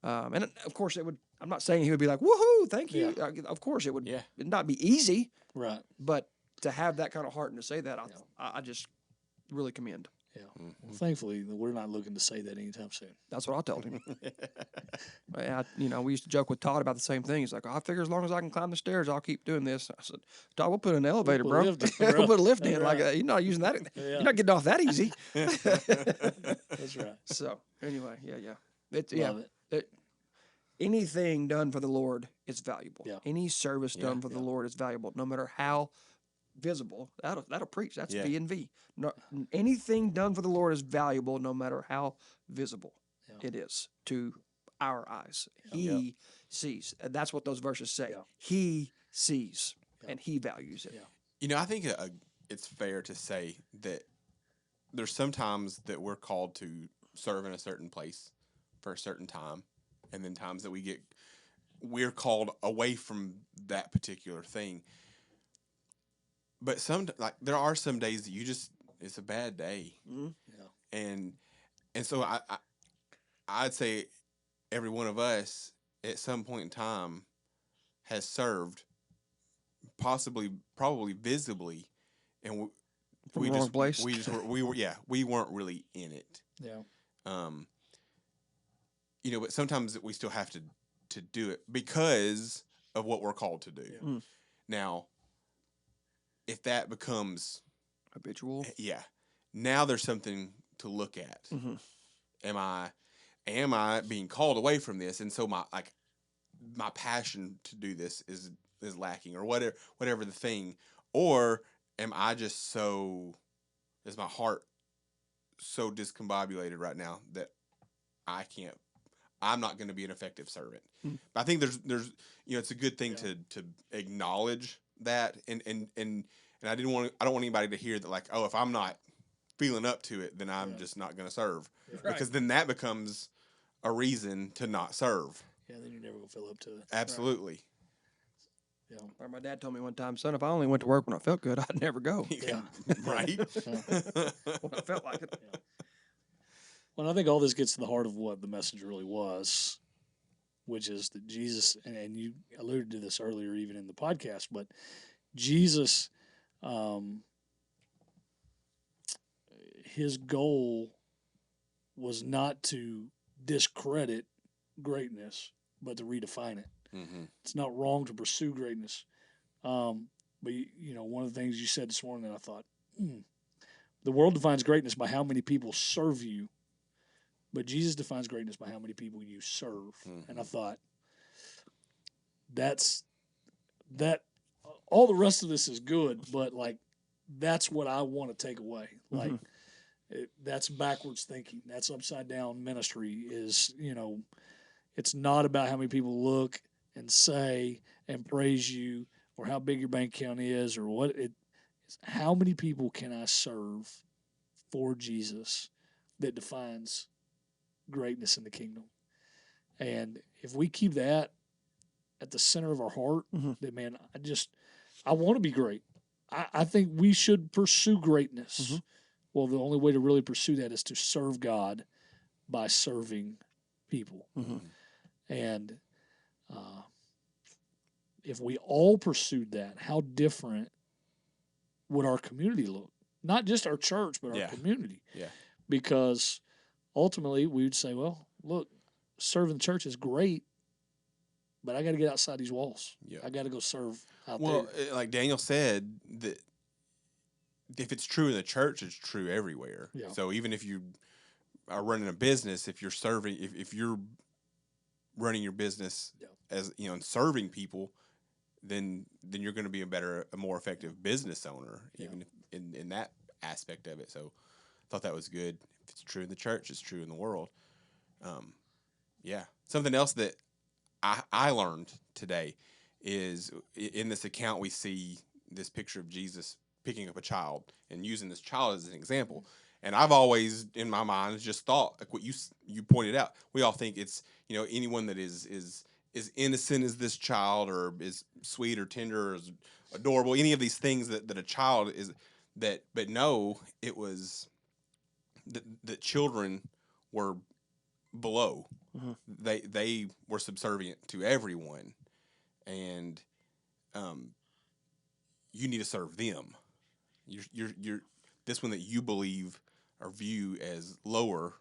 And of course, it would. I'm not saying he would be like, "Woohoo, thank you." Of course, it would. Yeah. It'd not be easy, Right. but to have that kind of heart and to say that, I just really commend. Yeah. Well, thankfully, we're not looking to say that anytime soon. That's what I told him. We used to joke with Todd about the same thing. He's like, "I figure as long as I can climb the stairs, I'll keep doing this." I said, "Todd, we'll put an elevator, put a bro. lift in, We'll bro. put a lift in. That's Like right. you're not using that. Yeah. You're not getting off that easy." That's right. So anyway, it's Love it. anything done for the Lord is valuable. Yeah. Any service done for the Lord is valuable, no matter how visible. That'll preach. That's Yeah. V&V. No, anything done for the Lord is valuable, no matter how visible Yeah. it is to our eyes. Yeah. He sees. And that's what those verses say. Yeah. He sees and he values it. Yeah. I think it's fair to say that there's sometimes that we're called to serve in a certain place for a certain time, and then times that we're called away from that particular thing. But there are some days that it's a bad day, Mhm. Yeah. and so I'd say every one of us at some point in time has served, probably visibly, and From the wrong place. we weren't really in it. Yeah. But sometimes we still have to do it because of what we're called to do. Yeah. Mm. Now, if that becomes Habitual. now there's something to look at. Mhm. Am I being called away from this, and so my passion to do this is lacking, or whatever the thing, or am I just is my heart so discombobulated right now that I'm not going to be an effective servant. Mm. But I think there's it's a good thing to acknowledge that, and I don't want anybody to hear that, like, oh, if I'm not feeling up to it, then I'm just not going to serve, because then that becomes a reason to not serve. Yeah. Then you're never gonna fill up to it. Absolutely. Yeah. Or my dad told me one time, son, if I only went to work when I felt good, I'd never go. Yeah. Right. When I felt like it. Well, I think all this gets to the heart of what the message really was, which is that Jesus, and you alluded to this earlier, even in the podcast, but Jesus, his goal was not to discredit greatness, but to redefine it. Mm-hmm. It's not wrong to pursue greatness, but But one of the things you said this morning, I thought, the world defines greatness by how many people serve you, but Jesus defines greatness by how many people you serve. And I thought, that's that. All the rest of this is good, but like, that's what I want to take away. Like, that's backwards thinking. That's upside down ministry. Is it's not about how many people look and say and praise you, or how big your bank account is, or what it is. How many people can I serve for Jesus that defines greatness in the kingdom? And if we keep that at the center of our heart, that, man, I want to be great. I think we should pursue greatness. Well, the only way to really pursue that is to serve God by serving people. And if we all pursued that, how different would our community look? Not just our church, but our community. Yeah. Because ultimately we would say, well, look, serving the church is great, but I got to get outside these walls. Yeah. I got to go serve out Well, there. like Daniel said, that if it's true in the church, it's true everywhere. Yeah. So even if you are running a business, if you're serving, if you're running your business as and serving people, then you're going to be a more effective business owner, even in that aspect of it. So I thought that was good. If it's true in the church, it's true in the world. Something else that I learned today is in this account we see this picture of Jesus picking up a child and using this child as an example. And I've always, in my mind, just thought, like what you pointed out, we all think it's anyone that is innocent as this child, or is sweet or tender or is adorable, any of these things that a child is, but no, it was that children were below. They were subservient to everyone, and you need to serve them. You're this one that you believe or view as lower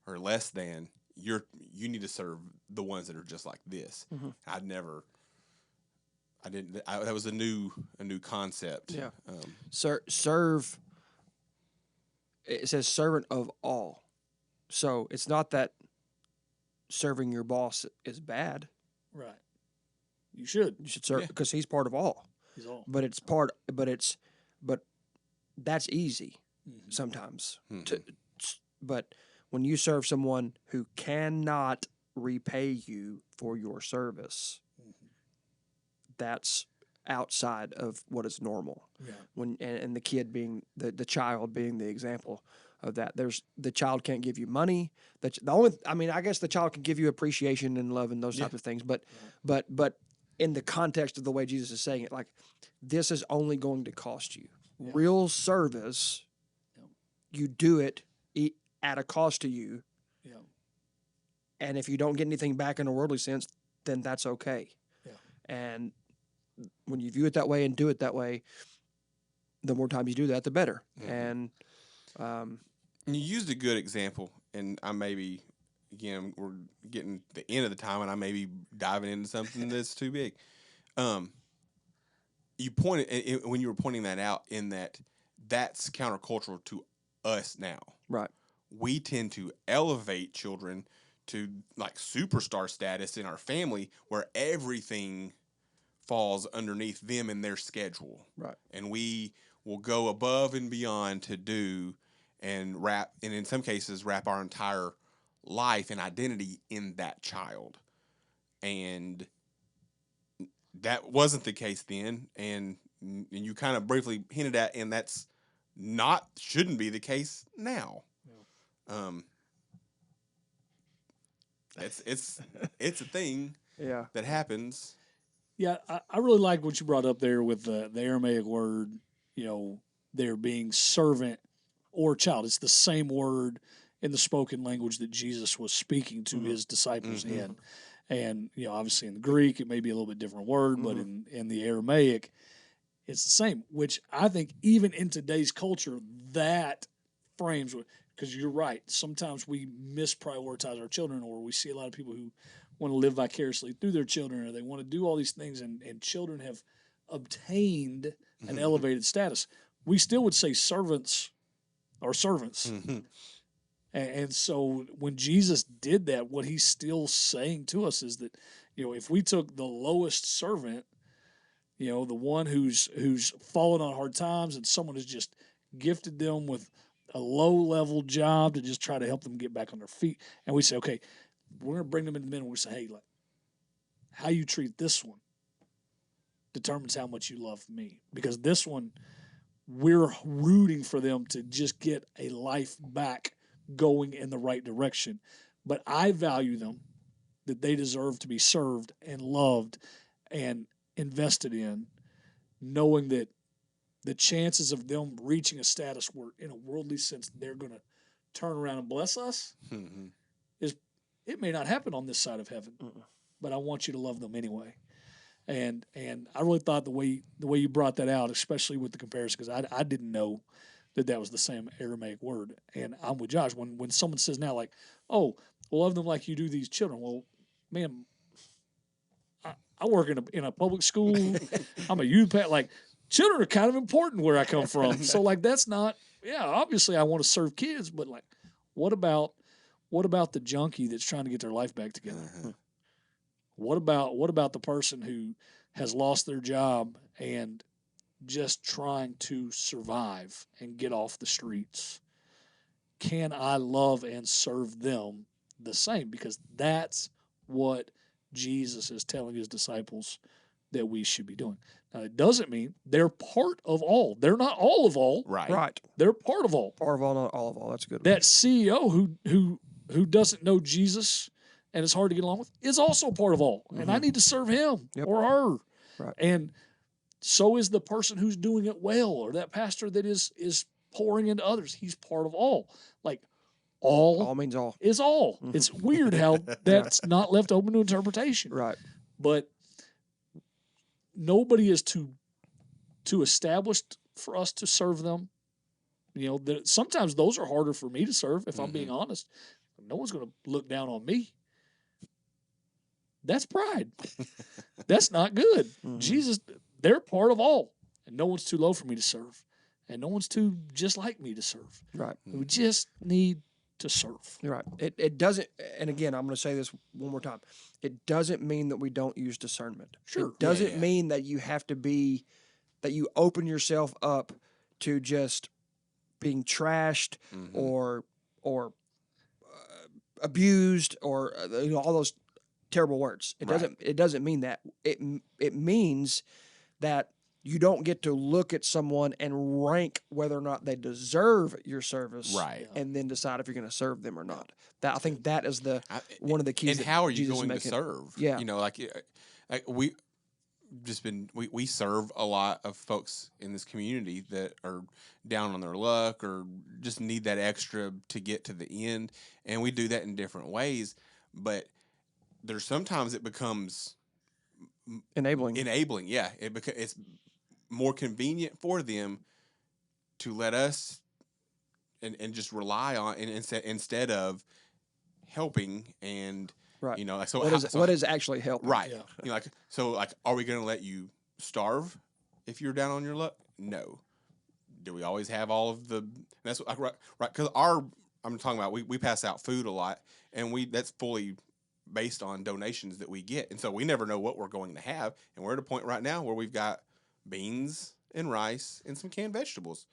or less than, you need to serve the ones that are just like this. That was a new concept. Yeah. Serve. It says servant of all. So it's not that serving your boss is bad. Right. You should serve because he's part of all. He's all. But that's easy sometimes. But when you serve someone who cannot repay you for your service, that's outside of what is normal. Yeah. And the kid being the child being the example of that. The child can't give you money. I guess the child can give you appreciation and love and those types of things. But in the context of the way Jesus is saying it, like, this is only going to cost you. Yeah. Real service, you do it at a cost to you. Yeah. And if you don't get anything back in a worldly sense, then that's okay. Yeah. And when you view it that way and do it that way, the more times you do that, the better. And you used a good example, and I maybe, again, we're getting the end of the time, and I may be diving into something that's too big. You pointed, when you were pointing that out, in that's countercultural to us now. Right. We tend to elevate children to like superstar status in our family, where everything falls underneath them in their schedule. Right. And we will go above and beyond to do and in some cases wrap our entire life and identity in that child. And that wasn't the case then, and you kind of briefly hinted at, and that's shouldn't be the case now. Yeah. It's a thing that happens. Yeah, I really like what you brought up there with the Aramaic word, there being servant or child. It's the same word in the spoken language that Jesus was speaking to his disciples in. And, obviously in the Greek, it may be a little bit different word, but in the Aramaic, it's the same, which I think even in today's culture, that frames, because you're right, sometimes we misprioritize our children, or we see a lot of people who want to live vicariously through their children, or they want to do all these things, and children have obtained an elevated status. We still would say servants are servants. Mhm. And so when Jesus did that, what he's still saying to us is that, if we took the lowest servant, the one who's fallen on hard times, and someone has just gifted them with a low level job to just try to help them get back on their feet, and we say, okay, we're going to bring them in the middle. We say, hey, like, how you treat this one determines how much you love me, because this one, we're rooting for them to just get a life back going in the right direction. But I value them, that they deserve to be served and loved and invested in, knowing that the chances of them reaching a status where, in a worldly sense, they're going to turn around and bless us Mhm. it may not happen on this side of heaven, but I want you to love them anyway. And I really thought the way you brought that out, especially with the comparison, because I didn't know that was the same Aramaic word. And I'm with Josh. When someone says now, like, oh, well, love them like you do these children. Well, man, I work in a public school. I'm a youth pastor. Like, children are kind of important where I come from. So, like, that's not, obviously I want to serve kids, but, like, what about the junkie that's trying to get their life back together? Uh-huh. What about the person who has lost their job and just trying to survive and get off the streets? Can I love and serve them the same? Because that's what Jesus is telling his disciples that we should be doing. Now, it doesn't mean they're part of all. They're not all of all. Right. Right. They're part of all. Part of all, not all of all. That's a good. That CEO who doesn't know Jesus and it's hard to get along with is also part of all. And I need to serve him or her. Right. And so is the person who's doing it well, or that pastor that is pouring into others. He's part of all. Like, all means all. is all. It's weird how that's not left open to interpretation. Right. But nobody is too established for us to serve them. Sometimes those are harder for me to serve, if I'm being honest. No one's going to look down on me. That's pride. That's not good. Jesus, they're part of all. And no one's too low for me to serve. And no one's too just like me to serve. Right. We just need to serve. You're right. It doesn't, and again, I'm going to say this one more time. It doesn't mean that we don't use discernment. Sure. It doesn't mean that you have to be, that you open yourself up to just being trashed or abused or all those terrible words. It doesn't mean that. It means that you don't get to look at someone and rank whether or not they deserve your service, Right. and then decide if you're going to serve them or not. That, I think that is one of the keys. And that how are you Jesus is going to making. serve? Yeah. Like we serve a lot of folks in this community that are down on their luck or just need that extra to get to the end, and we do that in different ways. But there's sometimes it becomes Enabling. Yeah, it's more convenient for them to let us and just rely on and instead of helping and Right. like so What is actually helping? right. Yeah. Like are we going to let you starve if you're down on your luck? No. Do we always have all of the? That's right. Because I'm talking about we pass out food a lot, and that's fully based on donations that we get, and so we never know what we're going to have. And we're at a point right now where we've got beans and rice and some canned vegetables.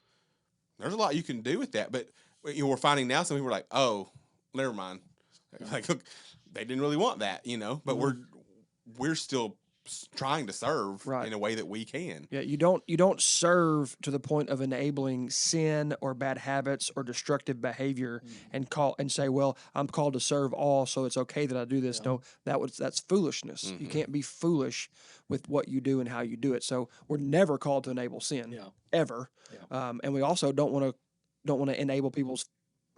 There's a lot you can do with that, but we're finding now some people are like, oh, never mind. Like, look, they didn't really want that, but we're still trying to serve in a way that we can. Yeah, you don't serve to the point of enabling sin or bad habits or destructive behavior and say, well, I'm called to serve all, so it's okay that I do this. No, that's foolishness. You can't be foolish with what you do and how you do it. So we're never called to enable sin ever, and we also don't want to enable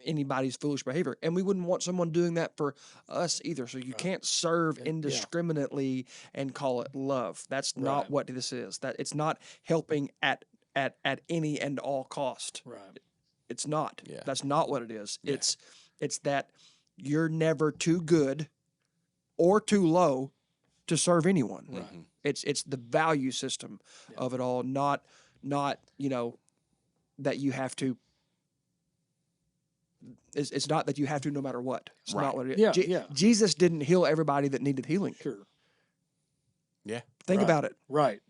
anybody's foolish behavior, and we wouldn't want someone doing that for us either. So you can't serve indiscriminately and call it love. That's not what this is. That it's not helping at any and all cost. Right. It's not. Yeah. That's not what it is. Yeah. It's that you're never too good or too low to serve anyone. Right. It's the value system Yeah. of it all, not that you have to. It's not that you have to no matter what. It's Right. not what it is. Yeah, yeah. Jesus didn't heal everybody that needed healing. Sure. Yeah. Think Right. about it. Right.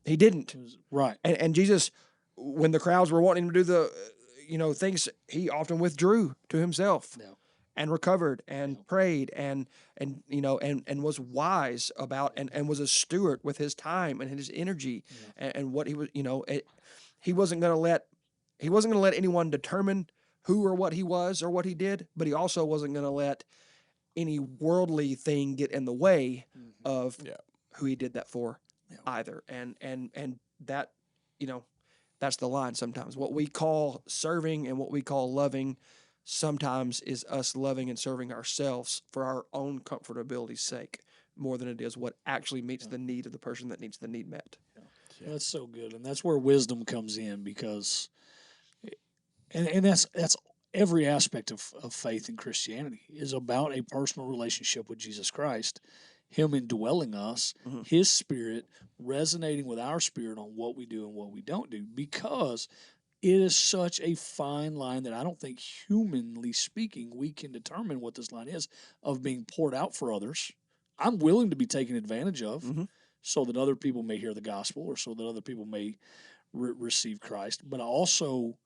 He didn't. Right. And Jesus, when the crowds were wanting him to do the, things, he often withdrew to himself Yeah. and recovered and Yeah. prayed and was wise about and was a steward with his time and his energy and what he was, he wasn't going to let anyone determine who or what he was or what he did, but he also wasn't going to let any worldly thing get in the way of Yeah. who he did that for either. And that, that's the line sometimes. What we call serving and what we call loving sometimes is us loving and serving ourselves for our own comfortability's sake more than it is what actually meets the need of the person that needs the need met. That's so good, and that's where wisdom comes in because, and that's every aspect of faith in Christianity is about a personal relationship with Jesus Christ, Him indwelling us, His Spirit resonating with our spirit on what we do and what we don't do, because it is such a fine line that I don't think, humanly speaking, we can determine what this line is of being poured out for others. I'm willing to be taken advantage of so that other people may hear the gospel or so that other people may receive Christ. But I also,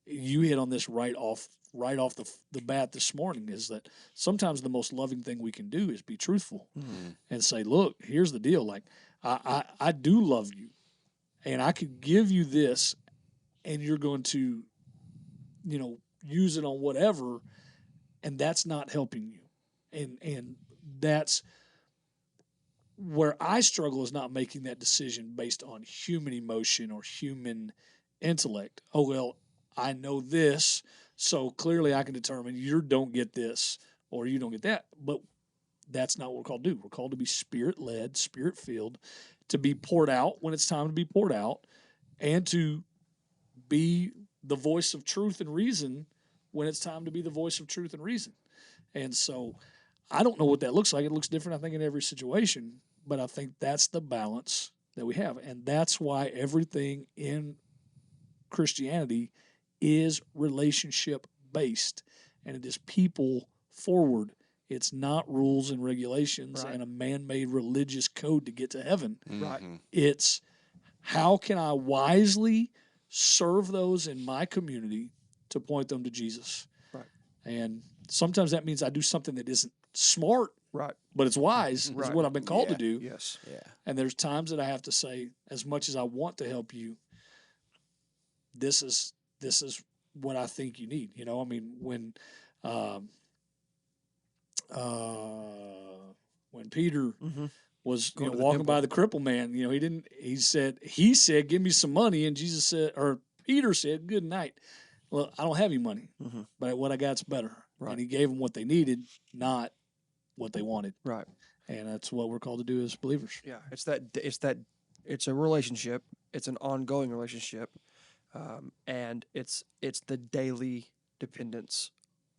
you hit on this right off the bat this morning, is that sometimes the most loving thing we can do is be truthful and say, look, here's the deal. Like, I do love you and I could give you this and you're going to, use it on whatever, and that's not helping you. And that's where I struggle, is not making that decision based on human emotion or human intellect. Oh, well, I know this, so clearly I can determine you don't get this or you don't get that. But that's not what we're called to do. We're called to be Spirit-led, Spirit-filled, to be poured out when it's time to be poured out, and to be the voice of truth and reason when it's time to be the voice of truth and reason. And so I don't know what that looks like. It looks different, I think, in every situation, but I think that's the balance that we have. And that's why everything in Christianity is relationship based, and it is people forward. It's not rules and regulations and a man-made religious code to get to heaven. Right. It's how can I wisely serve those in my community to point them to Jesus. Right. And sometimes that means I do something that isn't smart, right, but it's wise, is what I've been called to do. Yes. Yeah. And there's times that I have to say, as much as I want to help you, this is what I think you need. I mean, when Peter was walking by the crippled man, he said, give me some money. And Jesus said, or Peter said, good night. Well, I don't have any money, but what I got's better. Right. And he gave them what they needed, not what they wanted. Right. And that's what we're called to do as believers. Yeah. It's a relationship. It's an ongoing relationship. And it's the daily dependence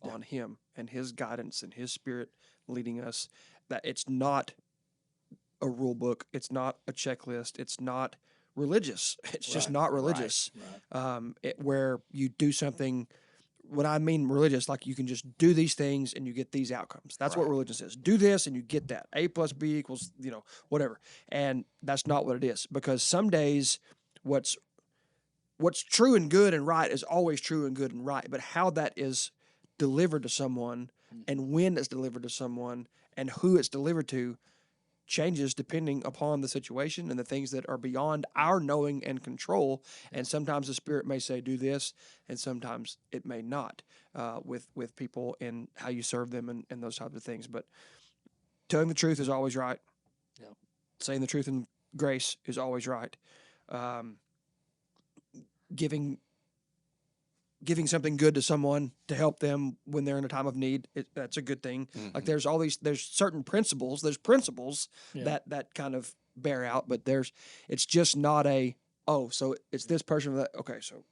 on Him and His guidance and His Spirit leading us. That it's not a rule book. It's not a checklist. It's not religious. It's just not religious. Right. Where you do something. When I mean religious, like you can just do these things and you get these outcomes. That's what religion says. Do this and you get that. A plus B equals, whatever. And that's not what it is. Because some days what's true and good and right is always true and good and right. But how that is delivered to someone and when it's delivered to someone and who it's delivered to changes depending upon the situation and the things that are beyond our knowing and control. And sometimes the Spirit may say, do this, and sometimes it may not with people and how you serve them and those types of things. But telling the truth is always right. Yeah. Saying the truth in grace is always right. Giving something good to someone to help them when they're in a time of need, that's a good thing. Like there's certain principles, that kind of bear out, but it's just not so it's this person that, okay, so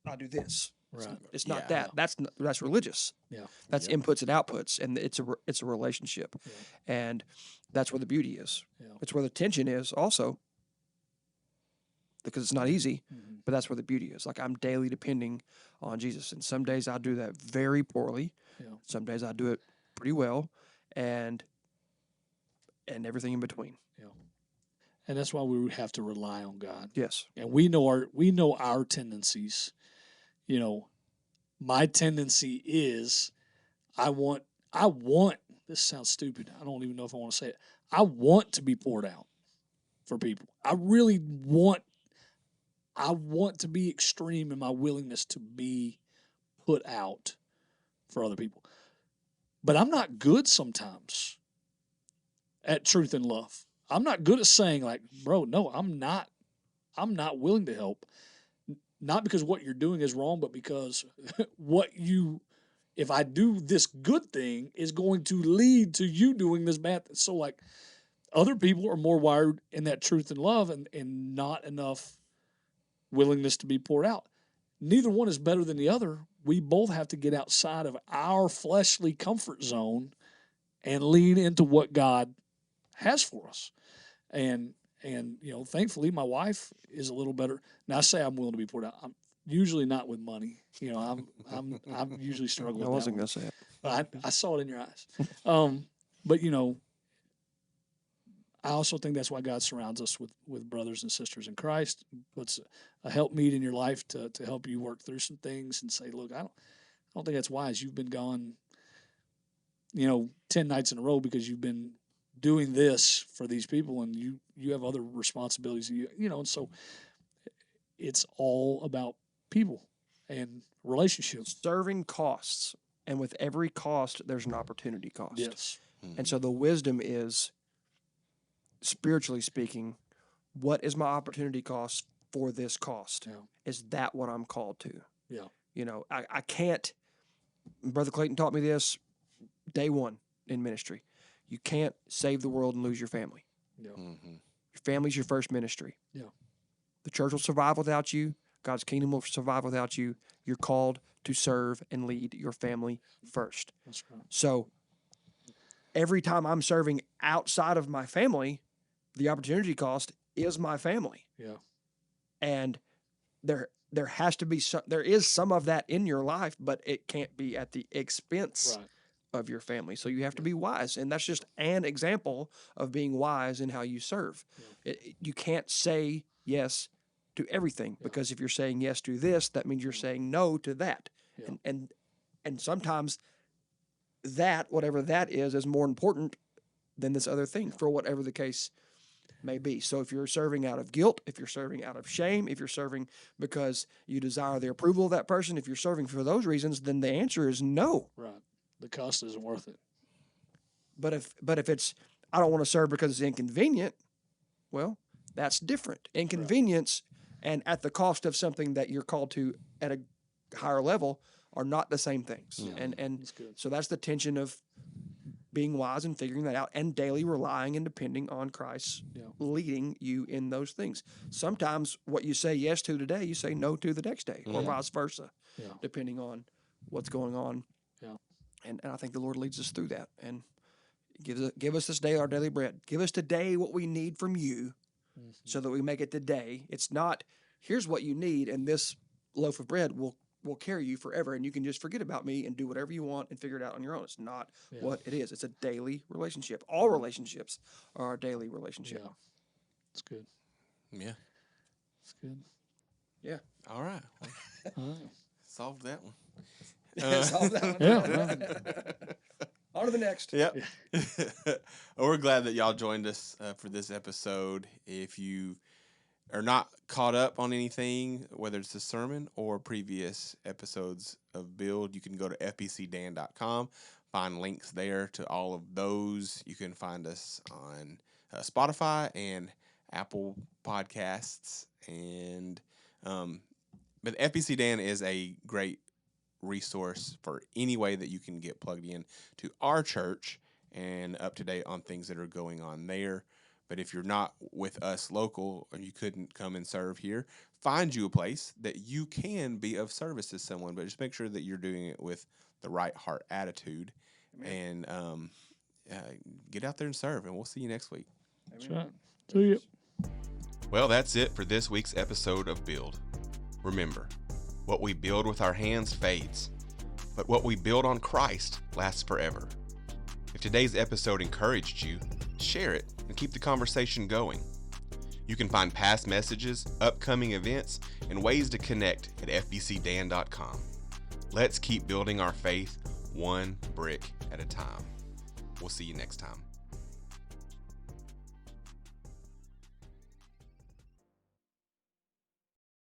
I'll do this. Right. It's not Yeah. that. That's religious. Yeah. That's Yep. inputs and outputs, and it's a relationship, Yeah. and that's where the beauty is. Yeah. It's where the tension is also, because it's not easy, Mhm. but that's where the beauty is. Like, I'm daily depending on Jesus, and some days I do that very poorly. Yeah. Some days I do it pretty well, and everything in between. And that's why we have to rely on God. Yes. And we know our tendencies. You know, my tendency is I want this sounds stupid. I don't even know if I want to say it. I want to be poured out for people. I want to be extreme in my willingness to be put out for other people. But I'm not good sometimes at truth and love. I'm not good at saying, like, bro, no, I'm not willing to help. Not because what you're doing is wrong, but because if I do this good thing, is going to lead to you doing this bad thing. So, like, other people are more wired in that truth and love, and not enough willingness to be poured out. Neither one is better than the other. We both have to get outside of our fleshly comfort zone and lean into what God has for us. And thankfully, my wife is a little better. Now, I say I'm willing to be poured out. I'm usually not with money. I'm usually struggle with I that wasn't one. going to say it. I saw it in your eyes. But I also think that's why God surrounds us with brothers and sisters in Christ, puts a helpmeet in your life to help you work through some things and say, look, I don't think that's wise. You've been gone, 10 nights in a row because you've been doing this for these people, and you have other responsibilities, and so it's all about people and relationships. Serving costs, and with every cost, there's an opportunity cost. Yes. And so the wisdom is, spiritually speaking, what is my opportunity cost for this cost? Yeah. Is that what I'm called to? Yeah. I can't, Brother Clayton taught me this day one in ministry. You can't save the world and lose your family. Yeah. Mm-hmm. Your family's your first ministry. Yeah. The church will survive without you. God's kingdom will survive without you. You're called to serve and lead your family first. That's right. So every time I'm serving outside of my family, the opportunity cost is my family. Yeah. And there is some of that in your life, but it can't be at the expense Right. of your family. So you have to be wise, and that's just an example of being wise in how you serve. You can't say yes to everything, because if you're saying yes to this, that means you're saying no to that. Yeah. And sometimes that, whatever that is more important than this other thing, for whatever the case may be. So if you're serving out of guilt, if you're serving out of shame, if you're serving because you desire the approval of that person, if you're serving for those reasons, then the answer is no. Right. The cost isn't worth it. But if it's, I don't want to serve because it's inconvenient, well, that's different. Inconvenience and at the cost of something that you're called to at a higher level are not the same things. And That's good. so that's the tension of being wise and figuring that out, and daily relying and depending on Christ leading you in those things. Sometimes what you say yes to today, you say no to the next day, or vice versa, depending on what's going on. Yeah. And I think the Lord leads us through that, and give us this day our daily bread. Give us today what we need from you, so that we make it today. It's not, here's what you need, and this loaf of bread will carry you forever, and you can just forget about me and do whatever you want and figure it out on your own. It's not what it is. It's a daily relationship. All relationships are a daily relationship. Yeah. That's good. Yeah. That's good. Yeah. All right. Well, All right. solved that one. Solve that one. Yeah. On to the next. Yep. Well, we're glad that y'all joined us for this episode. If you are not caught up on anything, whether it's the sermon or previous episodes of Build, you can go to fbcdan.com, find links there to all of those. You can find us on Spotify and Apple Podcasts. And but FBC Dan is a great resource for any way that you can get plugged in to our church and up to date on things that are going on there. But if you're not with us local or you couldn't come and serve here, find you a place that you can be of service to someone. But just make sure that you're doing it with the right heart attitude. And get out there and serve. And we'll see you next week. That's right. See you. Well, that's it for this week's episode of Build. Remember, what we build with our hands fades, but what we build on Christ lasts forever. If today's episode encouraged you, share it and keep the conversation going. You can find past messages, upcoming events, and ways to connect at fbcdan.com. Let's keep building our faith one brick at a time. We'll see you next time.